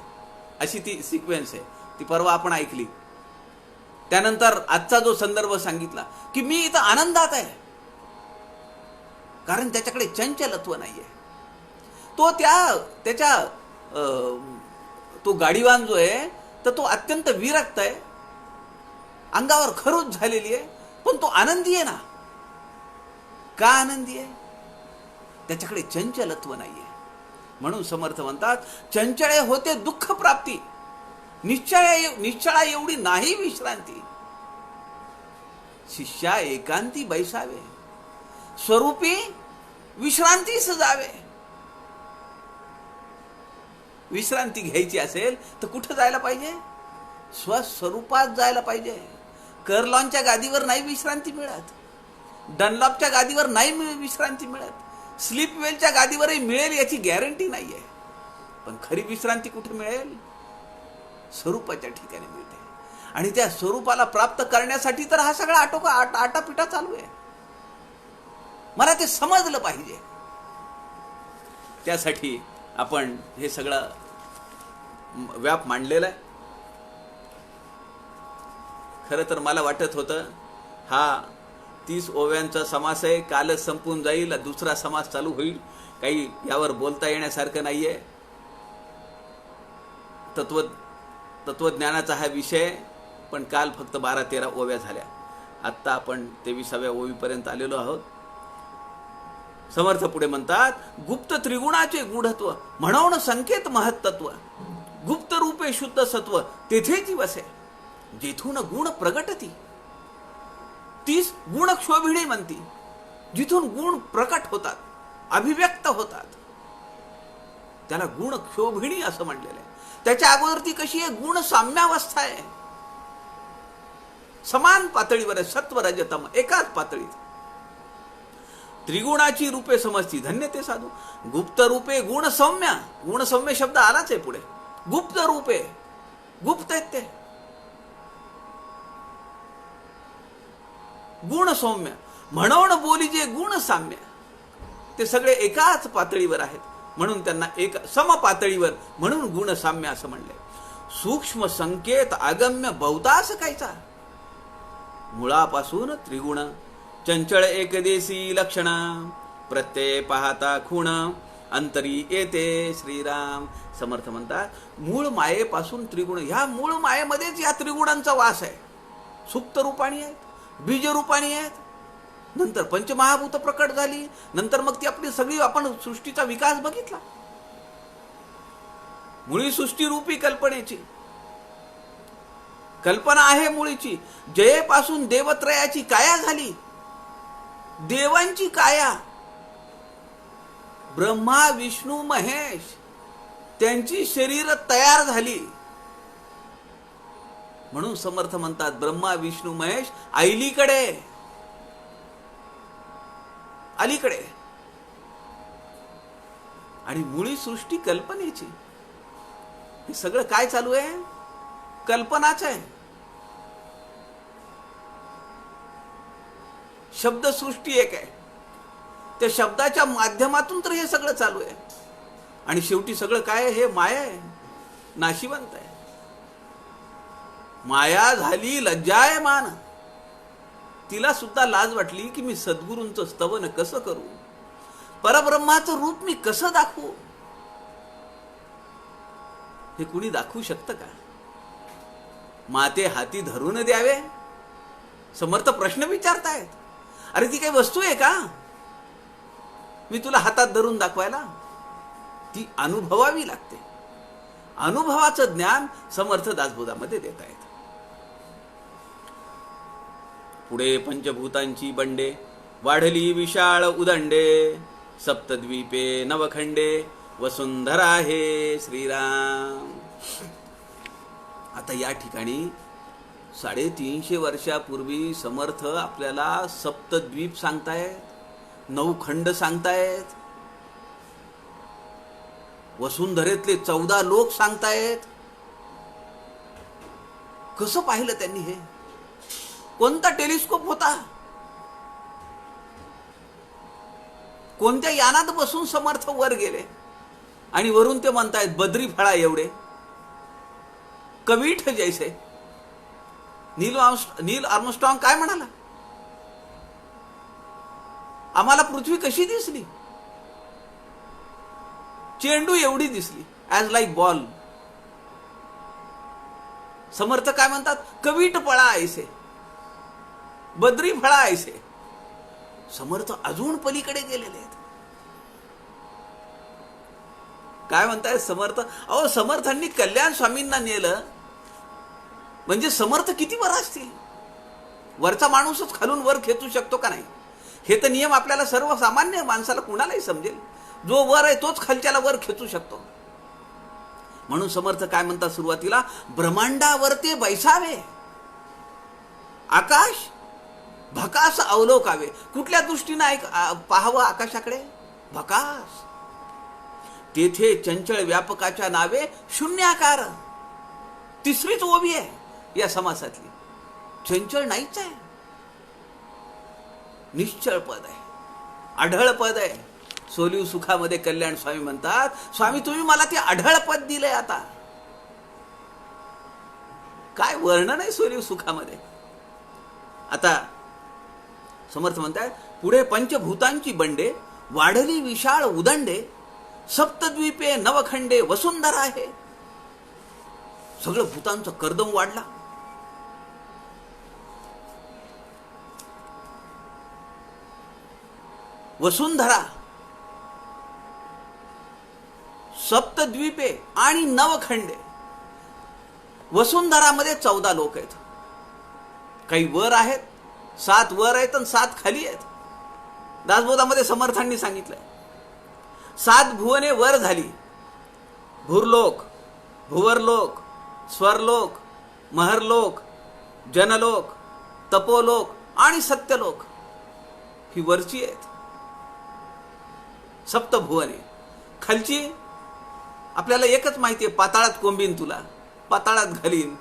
अशी ती सिक्वेन्स आहे. ती परवा आपण ऐकली. त्यानंतर आजचा जो संदर्भ सांगितला की मी इथं आनंदात आहे, कारण त्याच्याकडे चंचलत्व नाहीये. तो त्याच्या तो गाडीवान जो आहे तर तो अत्यंत विरक्त आहे, अंगावर खरोच झालेली आहे, पण तो आनंदी आहे ना. का आनंदी आहे? त्याच्याकडे चंचलत्व नाहीये. म्हणून समर्थ म्हणतात, चंचळे होते दुःख प्राप्ती, निश्चळा एवढी नाही विश्रांती. शिष्या एकांती बैसावे, स्वरूपी विश्रांतीस जावे. विश्रांती घ्यायची असेल तर कुठं जायला पाहिजे? स्वस्वरूपात जायला पाहिजे. करलॉनच्या गादीवर नाही विश्रांती मिळत, डनलॉपच्या गादीवर नाही विश्रांती मिळत, स्लीपवेलच्या गादीवरही मिळेल याची गॅरंटी नाहीये. पण खरी विश्रांती कुठे मिळेल? स्वरूपाच्या ठिकाणी मिळते. आणि त्या स्वरूपाला प्राप्त करण्यासाठी तर हा सगळा आटापिटा चालू आहे. मला ते समजलं पाहिजे. त्यासाठी आपण हे सगळं व्याप मांडलेला आहे. खरं तर मला वाटत होतं हा 30 ओव्यांचा समास आहे, कालच संपून जाईल, दुसरा समास चालू होईल, काही यावर बोलता येण्यासारखं नाहीये. तत्वज्ञानाचा हा विषय, पण काल फक्त 12-13 ओव्या झाल्या. आत्ता आपण 23व्या ओवीपर्यंत आलेलो आहोत. समर्थ पुढे म्हणतात, गुप्त त्रिगुणाचे गूढत्व म्हणून संकेत महत्त्व, गुप्त रूपे शुद्ध सत्व तेथे जी वसे, जेथून गुण प्रगटती तीस गुण क्षोभिणी म्हणती. जिथून गुण प्रकट होतात, अभिव्यक्त होतात, त्याला गुण क्षोभिणी असं म्हटलेलं आहे. त्याच्या अगोदर ती कशी आहे? गुण साम्यावस्था आहे, समान पातळीवर आहे, सत्व रजतम एकाच पातळीत. त्रिगुणाची रूपे समजती, धन्य ते साधू. गुप्त रूपे गुण सौम्य, गुण सौम्य शब्द आलाच आहे पुढे. गुप्त रूपे, गुप्त आहेत ते, गुण सौम्य म्हणून बोली जे गुण साम्य, ते सगळे एकाच पातळीवर आहेत, म्हणून त्यांना एक सम पातळीवर, म्हणून गुण साम्य असं म्हणले. सूक्ष्म संकेत आगम्य बहुतास कायचा, मुळापासून त्रिगुण चंचळ एकदेशी लक्षण, प्रत्यय पाहता खूण अंतरी येते श्रीराम. समर्थ म्हणतात, मूळ मायेपासून त्रिगुण, ह्या मूळ मायेमध्येच या त्रिगुणांचा वास आहे. सुप्त रूपाणी आहेत, बीज रूपाणी आहेत, नंतर पंचमहाभूत प्रकट झाली, नंतर मग ती आपली सगळी आपण सृष्टीचा विकास बघितला. मुळी सृष्टी रूपी कल्पनेची कल्पना आहे मुळीची. जयेपासून देवत्रयाची काया झाली, देवांची काया, ब्रह्मा विष्णू महेश त्यांची शरीर तयार झाली. म्हणून समर्थ म्हणतात, ब्रह्मा विष्णू महेश अलीकडे आणि मुळी सृष्टी कल्पनेची. हे सगळं काय चालू आहे? कल्पनाच आहे. शब्दसृष्टी एक आहे, त्या शब्दाच्या माध्यमातून तर हे सगळं चालू आहे. आणि शेवटी सगळं काय आहे? हे माया आहे, नाशिवंत आहे. माया झाली लज्जायमान, तिला सुद्धा लाज वाटली की मी सद्गुरूंचं स्तवन कसं करू, परब्रह्माचं रूप मी कसं दाखवू. हे कुणी दाखवू शकतं का? माते हाती धरून द्यावे, समर्थ प्रश्न विचारतायत. अरे ती काही वस्तू आहे का मी तुला हातात धरून दाखवायला? ती अनुभवावी लागते. अनुभवाचं ज्ञान समर्थ दासबोधामध्ये देत आहेत. पुढे पंचभूतांची बंडे वाढली विशाळ उदंडे, सप्तद्वीपे नवखंडे वसुंधरा हे श्रीराम. आता या ठिकाणी 350 वर्षापूर्वी समर्थ आपल्याला सप्तद्वीप सांगतायत, 9 खंड सांगतायत, वसुंधरेतले 14 लोक सांगतायत. कसं पाहिलं त्यांनी हे? कोणता टेलिस्कोप होता? कोणत्या यानात बसून समर्थ वर गेले? आणि वरून ते म्हणतायत बद्री फळा एवढे, कवीठ जैसे. नील आर्मस्ट्रॉंग काय म्हणाला? आम्हाला पृथ्वी कशी दिसली? चेंडू एवढी दिसली, ॲज लाईक बॉल. समर्थ काय म्हणतात, कवीट पळा ऐसे, बद्री फळा ऐसे. समर्थ अजून पलीकडे गेलेले आहेत. काय म्हणताय समर्थ, अहो समर्थांनी कल्याण स्वामींना नेलं म्हणजे समर्थ किती वर असतील. वरचा माणूसच खालून वर खेचू शकतो का नाही, हे तर नियम आपल्याला सर्वसामान्य माणसाला कुणालाही समजेल. जो वर आहे तोच खालच्याला वर खेचू शकतो. म्हणून समर्थ काय म्हणतात सुरुवातीला, ब्रह्मांडावर ते बैसावे, आकाश भकास अवलोकावे. कुठल्या दृष्टीने पाहावं आकाशाकडे, भकास. तेथे चंचल व्यापकाच्या नावे शून्याकार. तिसरीच ओवी आहे या समासातली. चंचल नाहीच आहे, निश्चळ पद आहे, आढळ पद आहे. सोलीव सुखामध्ये कल्याण स्वामी म्हणतात, स्वामी तुम्ही मला ते आढळ पद दिलंय. आता काय वर्णन आहे सोलीव सुखामध्ये. आता समर्थ म्हणतात, पुढे पंचभूतांची बंडे, वाढली विशाळ उदंडे, सप्तद्वीपे नवखंडे वसुंधरा आहे. सगळं भूतांचा कर्दम वाढला. वसुंधरा, सप्तद्वीपे आणि नवखंडे. वसुंधरामध्ये 14 लोक आहेत. काही वर आहेत, 7 वर आहेत आणि 7 खाली आहेत. दासबोधामध्ये समर्थांनी सांगितलंय 7 भुवने वर झाली. भूरलोक, भुवरलोक, स्वरलोक, महरलोक, जनलोक, तपोलोक आणि सत्यलोक. ही वरची आहेत सप्तभुवने. खालची आपल्याला एकच माहिती आहे, पाताळात कोंबीन तुला, पाताळात घालीन.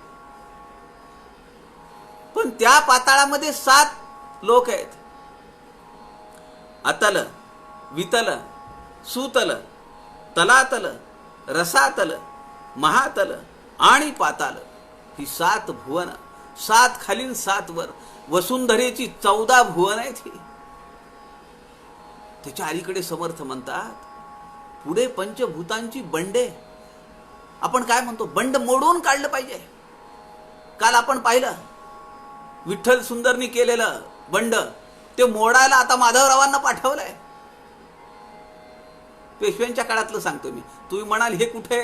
पण त्या पाताळामध्ये 7 लोक आहेत. अतल, वितल, सुतल, तलातल, रसातल, महातल आणि पाताल. ही 7 भुवन, 7 खालीन 7 वर. वसुंधरेची 14 भुवन आहेत ही. त्याच्या अलीकडे समर्थ म्हणतात, पुढे पंचभूतांची बंडे. आपण काय म्हणतो, बंड मोडून काढलं पाहिजे. काल आपण पाहिलं विठ्ठल सुंदरनी केलेलं बंड, ते मोडायला आता माधवरावांना पाठवलंय. पेशव्यांच्या काळातलं सांगतो मी. तुम्ही म्हणाल हे कुठे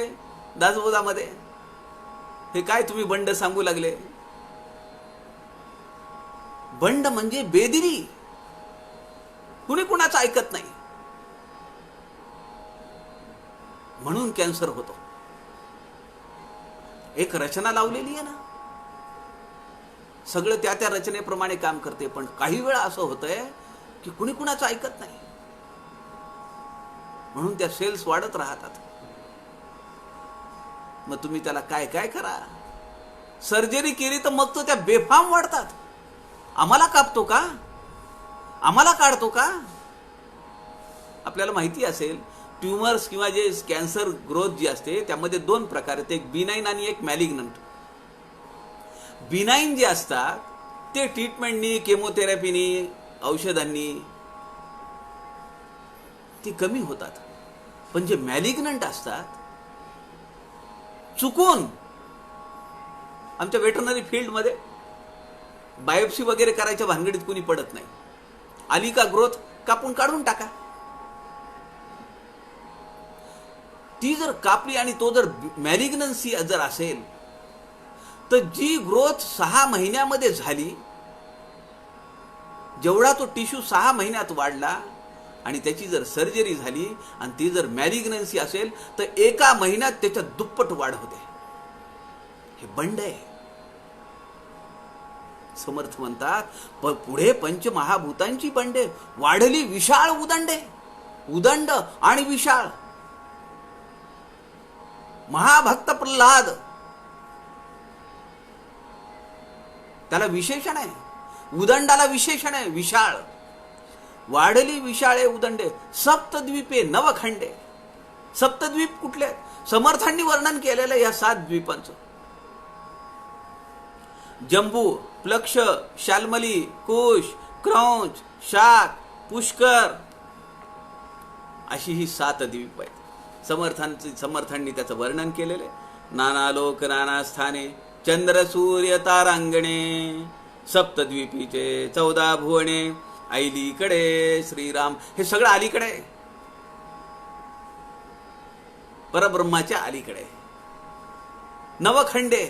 दासबोधामध्ये, हे काय तुम्ही बंड सांगू लागले. बंड म्हणजे बेदिरी. कुणी कुणाचं ऐकत नाही, म्हणून कॅन्सर होतो. एक रचना लावलेली आहे ना, सगळं त्या त्या रचनेप्रमाणे काम करते. पण काही वेळा असं होतंय की कुणी कुणाचं ऐकत नाही, म्हणून त्या सेल्स वाढत राहतात. मग तुम्ही त्याला काय काय करा, सर्जरी केली तर मग तो त्या बेफाम वाढतात. आम्हाला कापतो का, आम्हाला काढतो का. आपल्याला माहिती असेल ट्युमर्स किंवा जे कॅन्सर ग्रोथ जी असते त्यामध्ये 2 प्रकार आहेत, एक बिनाईन आणि एक मॅलिग्नंट. बिनाईन जे असतात ते ट्रीटमेंटनी, केमोथेरपीनी, औषधांनी ती कमी होतात. पण जे मॅलिग्नंट असतात, चुकून आमच्या वेटरनरी फील्डमध्ये बायोप्सी वगैरे करायच्या भानगडीत कुणी पडत नाही. आली का ग्रोथ, कापून काढून टाका. ती जर कापली आणि तो जर मॅलिग्नन्सी जर असेल, तर जी ग्रोथ 6 महिन्यामध्ये झाली, जेवढा तो टिश्यू 6 महिन्यात वाढला आणि त्याची जर सर्जरी झाली आणि ती जर मॅलिग्नन्सी असेल, तर 1 महिन्यात त्याच्यात दुप्पट वाढ होते. हे बंड आहे. समर्थ म्हणतात, पुढे पंचमहाभूतांची बंडे, वाढली विशाळ उदंडे. उदंड आणि विशाळ. महाभक्त प्रल्हाद, त्याला विशेषण आहे. उदंडाला विशेषण आहे विशाळ. वाढली विशाळे उदंडे, सप्तद्वीपे नवखंडे. सप्तद्वीप कुठले, समर्थांनी वर्णन केलेलं या 7 द्वीपांचं. जंबू, प्लक्ष, शाल्मली, कुश, क्रौंच, शाक, पुष्कर, अशी ही 7 द्वीप आहेत. समर्थांनी त्याचं वर्णन केलेले. नाना लोक नाना स्थाने, चंद्र सूर्य तारांगणे, सप्तद्वीपीचे 14 भुवने, अलीकडे श्रीराम. हे सगळं अलीकडे, परब्रह्माच्या अलीकडे. नवखंडे,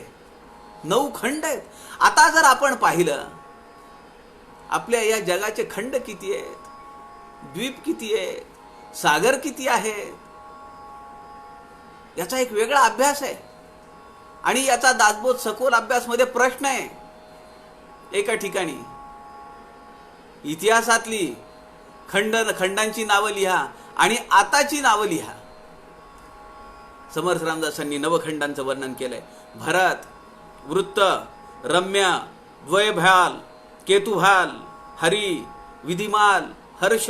9 खंड आहेत. आता जर आपण पाहिलं आपल्या या जगाचे खंड किती आहेत, द्वीप किती आहेत, सागर किती आहेत, याचा एक वेगळा अभ्यास आहे. आणि याचा दासबोध सखोल अभ्यास मध्ये प्रश्न आहे. एका ठिकाणी इतिहासातली खंडांची नावं लिहा आणि आताची नावं लिहा. समर्थ रामदासांनी नवखंडांचं वर्णन केलंय. भरत, वृत्त, रम्य, द्वयभाल, केतुभाल, हरी, विधिमाल, हर्ष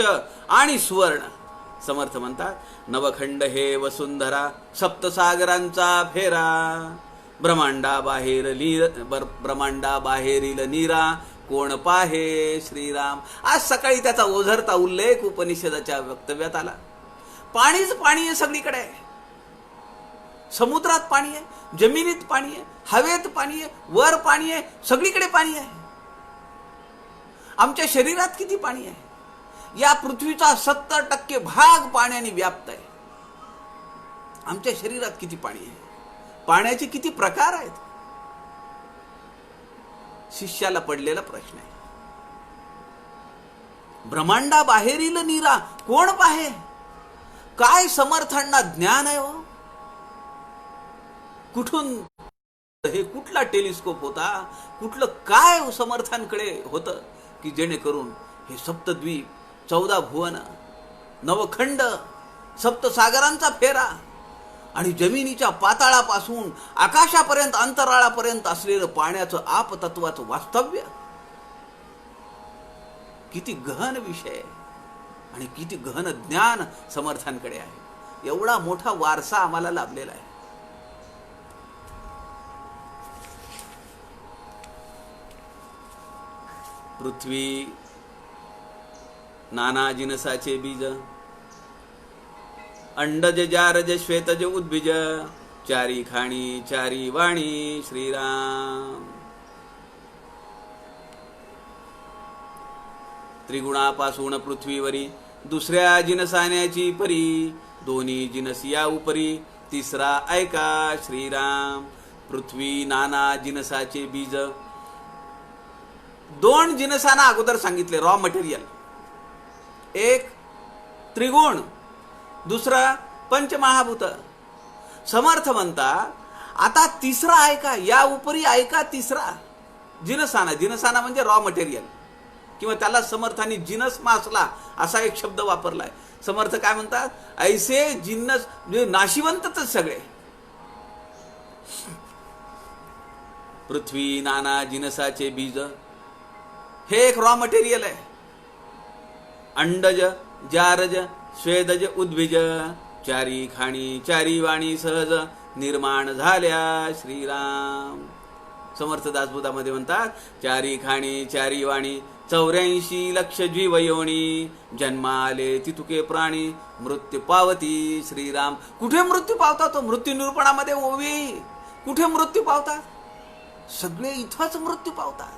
आणि सुवर्ण. समर्थ म्हणतात, नवखंड हे वसुंधरा, सप्तसागरांचा फेरा, ब्रह्मांडाबाहेरील नीरा, कोण पाहे श्रीराम. आज सकाळी त्याचा ओझरता उल्लेख उपनिषदाच्या वक्तव्यात आला. पाणीच पाणी आहे सगळीकडे. समुद्रात पाणी आहे, जमिनीत पाणी आहे, हवेत पाणी आहे, वर पाणी आहे, सगळीकडे पाणी आहे. आमच्या शरीरात किती पाणी आहे? या पृथ्वीचा 70% भाग पाण्याने व्याप्त आहे. आमच्या शरीरात किती पाणी आहे? पाण्याचे किती प्रकार आहेत? शिष्याला पडलेला प्रश्न आहे. ब्रह्मांडाबाहेरील नीरा, कोण पाहे? काय समर्थांना ज्ञान आहे हो? कुठून हे, कुठला टेलिस्कोप होता, कुठलं काय समर्थांकडे होतं की जेणेकरून हे सप्तद्वीप, 14 भुवन, नवखंड, सप्तसागरांचा फेरा आणि जमिनीच्या पाताळापासून आकाशापर्यंत, अंतराळापर्यंत असलेलं पाण्याचं आपतत्वाचं वास्तव्य. किती गहन विषय आणि किती गहन ज्ञान समर्थांकडे आहे. एवढा मोठा वारसा आम्हाला लाभलेला आहे. पृथ्वी नाना जिनसाचे बीज, अंडज जारज श्वेतज उद्भिज, चारी खाणी चारी वाणी श्रीराम. त्रिगुणापासून पृथ्वीवरी, दुसऱ्या जिनसाण्याची परी, दोन्ही जिनस या उपरी, तिसरा ऐका श्रीराम. पृथ्वी नाना जिनसाचे बीज. 2 जिनसांना अगोदर सांगितले, रॉ मटेरियल. एक त्रिगुण, दुसरा पंचमहाभूत. समर्थ म्हणतात, आता तिसरा ऐका, या उपरी ऐका तिसरा. जिनसाना, जिनसाना म्हणजे रॉ मटेरियल, किंवा त्याला समर्थांनी जिनस मासला असा एक शब्द वापरलाय. समर्थ काय म्हणतात, ऐसे जिन्नस म्हणजे नाशिवंतच सगळे. पृथ्वी नाना जिनसाचे बीज, हे एक रॉ मटेरियल आहे. अंडज जारज स्वेदज उद्भिज, चारी खाणी चारी वाणी सहज निर्माण झाल्या श्रीराम. समर्थ दासबोधामध्ये म्हणतात, चारी खाणी चारी वाणी 84 लक्ष जीवयोनी, जन्माले तितुके प्राणी, मृत्यू पावती श्रीराम. कुठे मृत्यू पावतात? मृत्यू निरूपणामध्ये ओवी. कुठे मृत्यू पावतात? सगळे इथंच मृत्यू पावतात.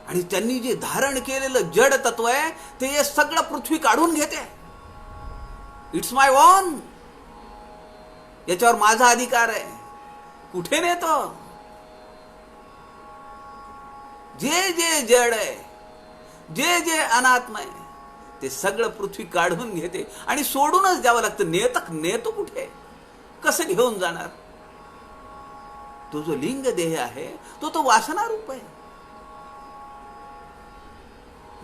आणि त्यांनी जे धारण केलेलं जड तत्व आहे ते हे सगळं पृथ्वी काढून घेते. इट्स माय ओन, याच्यावर माझा अधिकार आहे. कुठे नेतो? जे जे जड आहे, जे जे अनात्म आहे, ते सगळं पृथ्वी काढून घेते आणि सोडूनच द्यावं लागतं. नेतो कुठे? कसं घेऊन जाणार? तो जो लिंग देह आहे तो वासना रूप आहे.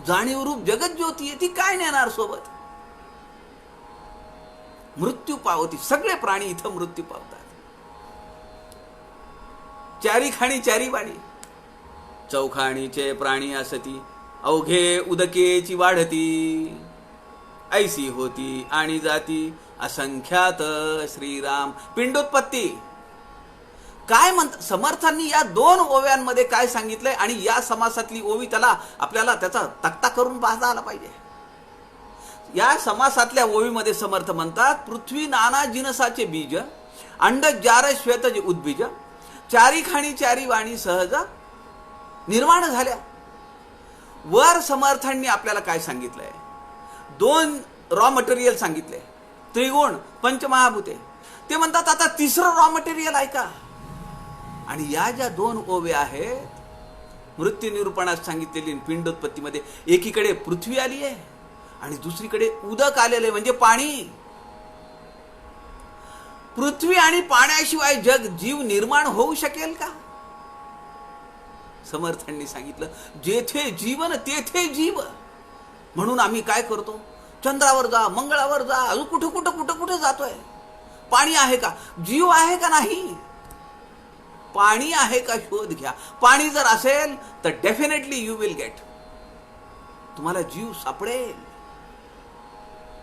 जाणीव रूप जगत ज्योती आहे, ती काय नेणार सोबत? मृत्यू पावती. सगळे प्राणी इथं मृत्यू पावतात. चारी खाणी चारी वाणी, चौखाणीचे प्राणी असती, अवघे उदकेची वाढती, ऐसी होती आणि जाती असंख्यात श्रीराम. पिंडोत्पत्ती काय म्हणतात समर्थांनी या 2 ओव्यांमध्ये काय सांगितलंय, आणि या समासातली ओवी त्याला आपल्याला त्याचा तक्ता करून पाहता आला पाहिजे. या समासातल्या ओवीमध्ये समर्थ म्हणतात, पृथ्वी नाना जिनसाचे बीज, अंड जार श्वेतज उद्बीज, चारी खाणी चारी वाणी सहज निर्माण झाल्या. वर समर्थांनी आपल्याला काय सांगितलंय? 2 रॉ मटेरियल सांगितले, त्रिगुण पंचमहाभूते. ते म्हणतात आता तिसरं रॉ मटेरियल आहे का? आणि या ज्या 2 ओव्या आहेत मृत्यू निरूपणात सांगितलेली पिंडोत्पत्तीमध्ये, एकीकडे पृथ्वी आली आहे आणि दुसरीकडे उदक आलेले म्हणजे पाणी. पृथ्वी आणि पाण्याशिवाय जग जीव निर्माण होऊ शकेल का? समर्थांनी सांगितलं, जेथे जीवन तेथे जीव. म्हणून आम्ही काय करतो? चंद्रावर जा, मंगळावर जा, अजून कुठं कुठं कुठं कुठं जातोय. पाणी आहे का? जीव आहे का नाही? पाणी आहे का शोध घ्या. पाणी जर असेल तर डेफिनेटली यू विल गेट, तुम्हाला जीव सापडेल.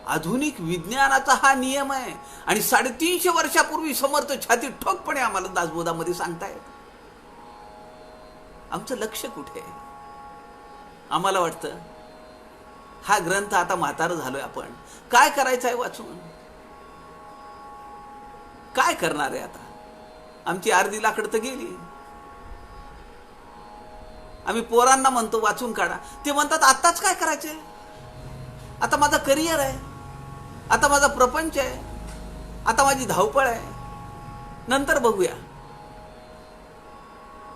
आधुनिक विज्ञानाचा हा नियम आहे. आणि 350 वर्षापूर्वी समर्थ छाती ठोकपणे आम्हाला दासबोधामध्ये सांगतायत. आमचं लक्ष कुठे? आम्हाला वाटतं हा ग्रंथ आता म्हातारं झालोय, आपण काय करायचं आहे वाचून? काय करणार आहे आता? आमची अर्धी लाकड तर गेली. आम्ही पोरांना म्हणतो वाचून काढा, ते म्हणतात आत्ताच काय करायचंय? आता माझा करिअर आहे, आता माझा प्रपंच आहे, आता माझी धावपळ आहे, नंतर बघूया.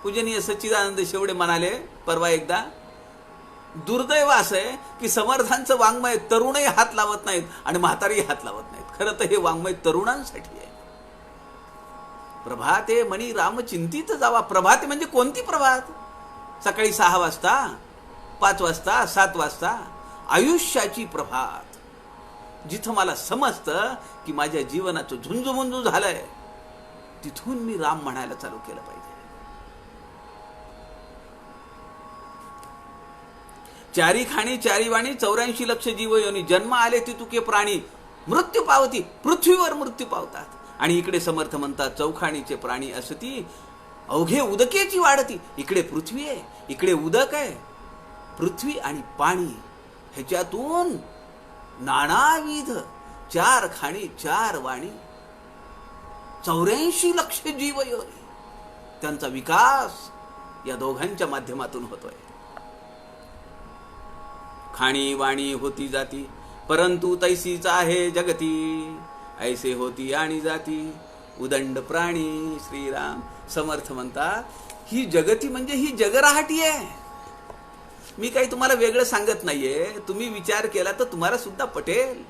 पूजनीय सच्चिदानंद शेवडे म्हणाले परवा एकदा, दुर्दैव असं आहे की समर्थांचं वाङ्मय तरुणही हात लावत नाहीत आणि म्हातारी हात लावत नाहीत. खरं तर हे वाङ्मय तरुणांसाठी आहे. प्रभाते मणी राम चिंतित जावा. प्रभाते म्हणजे कोणती प्रभात? सकाळी 6 वाजता, 5 वाजता, 7 वाजता. आयुष्याची प्रभात, जिथं मला समजतं की माझ्या जीवनाचं झुंजमुंजू झालंय, तिथून मी राम म्हणायला चालू केलं पाहिजे. चारी खाणी चारी वाणी 84 लक्ष जीव योनी, जन्म आले ती तुके प्राणी, मृत्यू पावती पृथ्वीवर मृत्यू पावतात. आणि इकडे समर्थ म्हणतात, चौखाणीचे प्राणी असती अवघे उदकेची वाढती. इकडे पृथ्वी आहे, इकडे उदक आहे. पृथ्वी आणि पाणी ह्याच्यातून नानाविध 4 खाणी 4 वाणी, 84 लक्ष जीव योनी, त्यांचा विकास या दोघांच्या माध्यमातून होतोय. खाणी वाणी होती जाती, परंतु तैसीच आहे जगती, ऐसे होती आणि जाती उदंड प्राणी. श्रीराम समर्थ म्हणतात, ही जगती म्हणजे ही जगराहाटी आहे. मी काही तुम्हाला वेगळं सांगत नाहीये, तुम्ही विचार केला तर तुम्हाला सुद्धा पटेल.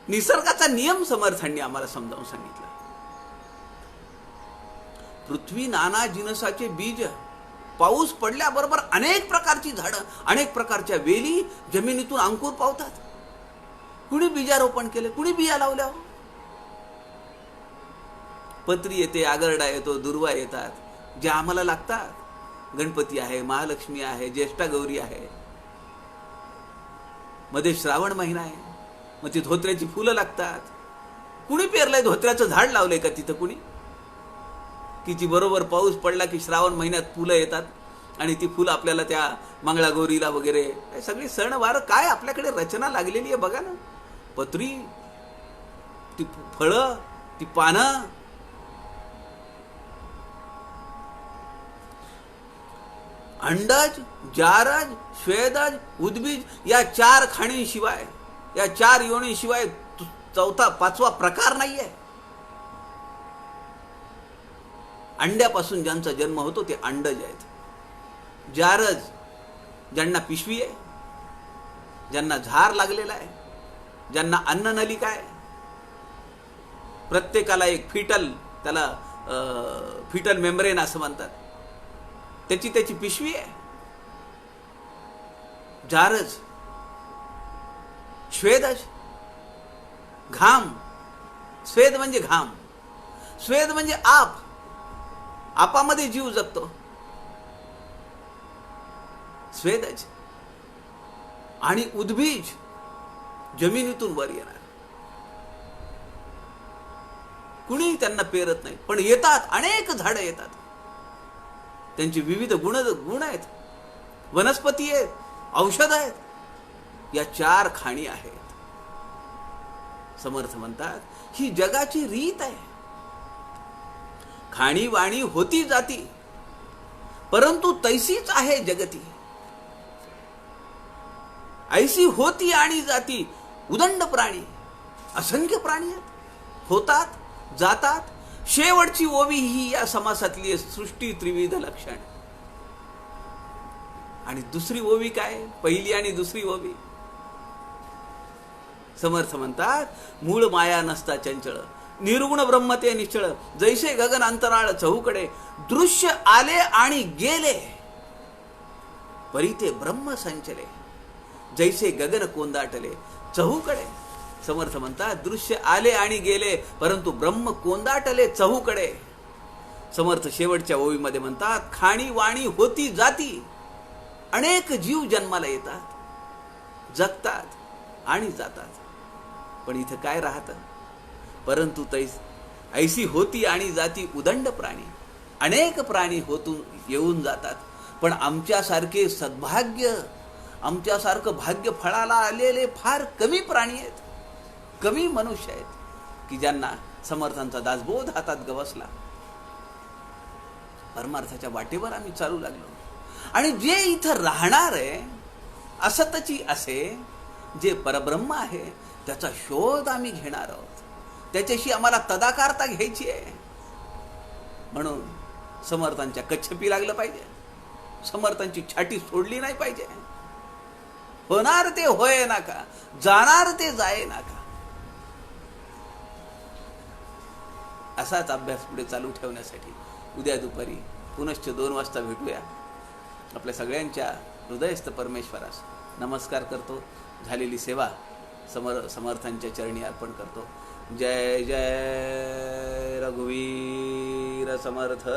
निसर्गाचा नियम समर्थांनी आम्हाला समजावून सांगितला. पृथ्वी नाना जिनसाचे बीज, पाऊस पडल्याबरोबर अनेक प्रकारची झाडं, अनेक प्रकारच्या वेली जमिनीतून अंकुर पावतात. कुणी बीजारोपण केले, कुणी बिया लावल्या. पत्री येते, आगरडा येतो, दुर्वा येतात, ज्या आम्हाला लागतात. गणपती आहे, महालक्ष्मी आहे, ज्येष्ठा गौरी आहे, मध्ये श्रावण महिना आहे, मग ती धोत्र्याची फुलं लागतात. कुणी पेरलंय धोत्र्याचं झाड लावलंय का तिथं कुणी? की ती बरोबर पाऊस पडला की श्रावण महिन्यात फुलं येतात आणि ती फुलं आपल्याला त्या मंगळागौरीला वगैरे सगळी सण वार काय आपल्याकडे रचना लागलेली आहे बघा ना. पत्री, ती फळं, ती पानं, अंडज, जारज, श्वेदज, उद्बीज या 4 खाणींशिवाय, या 4 योनीशिवाय चौथा 5वा प्रकार नाहीये. अंड्यापासून ज्यांचा जन्म होतो ते अंडज आहेत. जारज ज्यांना पिशवी आहे, ज्यांना झार लागलेला आहे, ज्यांना अन्ननलिका आहे, प्रत्येकाला एक फिटल, त्याला फिटल मेम्ब्रेन असं म्हणतात, त्याची पिशवी आहे. जारज. श्वेदज घाम. स्वेद म्हणजे घाम, स्वेद म्हणजे आप, आपामध्ये जीव जगतो. स्वेदज. आणि उद्बीज जमिनीतून वर येणार. कुणी त्यांना पेरत नाही, पण येतात, अनेक झाडं येतात, त्यांची विविध गुण आहेत. वनस्पती आहेत, औषध आहेत, या 4 खाणी आहेत. समर्थ म्हणतात ही जगाची रीत आहे. खाणी वाणी होती जाती, परंतु तैसीच आहे जगती. ऐसी होती आणि जाती उदंड प्राणी. असंख्य प्राणी आहेत, होतात जातात. शेवटची ओवी ही या समासातली सृष्टी त्रिविध लक्षण. आणि दुसरी ओवी काय? पहिली आणि दुसरी ओवी. समर्थ म्हणतात मूळ माया नसता चंचळ, निर्गुण ब्रह्म ते निश्चळ. जैसे गगन अंतराळ चहूकडे, दृश्य आले आणि गेले, परी ते ब्रह्म संचले. जैसे गगन कोंदाटले चहूकडे. समर्थ म्हणतात दृश्य आले आणि गेले, परंतु ब्रह्म कोंदाटले चहूकडे. समर्थ शेवटच्या ओवीमध्ये म्हणतात खाणी वाणी होती जाती. अनेक जीव जन्माला येतात, जगतात आणि जातात. पण इथं काय राहतं? परंतु ऐसी होती आणि जाती उदंड प्राणी. अनेक प्राणी होतून येऊन जातात, पण आमच्यासारखे सद्भाग्य, आमच्यासारखं भाग्य फळाला आलेले फार कमी प्राणी आहेत, कमी मनुष्य आहेत की ज्यांना समर्थांचा दासबोध हातात गवसला. परमार्थाच्या वाटेवर आम्ही चालू लागलो. आणि जे इथं राहणार आहे असतची असे, जे परब्रह्म आहे त्याचा शोध आम्ही घेणार आहोत. त्याच्याशी आम्हाला तदाकारता घ्यायची आहे. म्हणून समर्थांच्या कच्छपी लागलं पाहिजे, समर्थांची छाटी सोडली नाही पाहिजे. होणार ते होय नाका, जाणार ते जाये नाका. असाच अभ्यास पुढे चालू ठेवण्यासाठी उद्या दुपारी पुनश्च 2 वाजता भेटूया. आपल्या सगळ्यांच्या हृदयस्थ परमेश्वरास नमस्कार करतो. झालेली सेवा समर्थांच्या चरणी अर्पण करतो. जय जय रघुवीर समर्थ.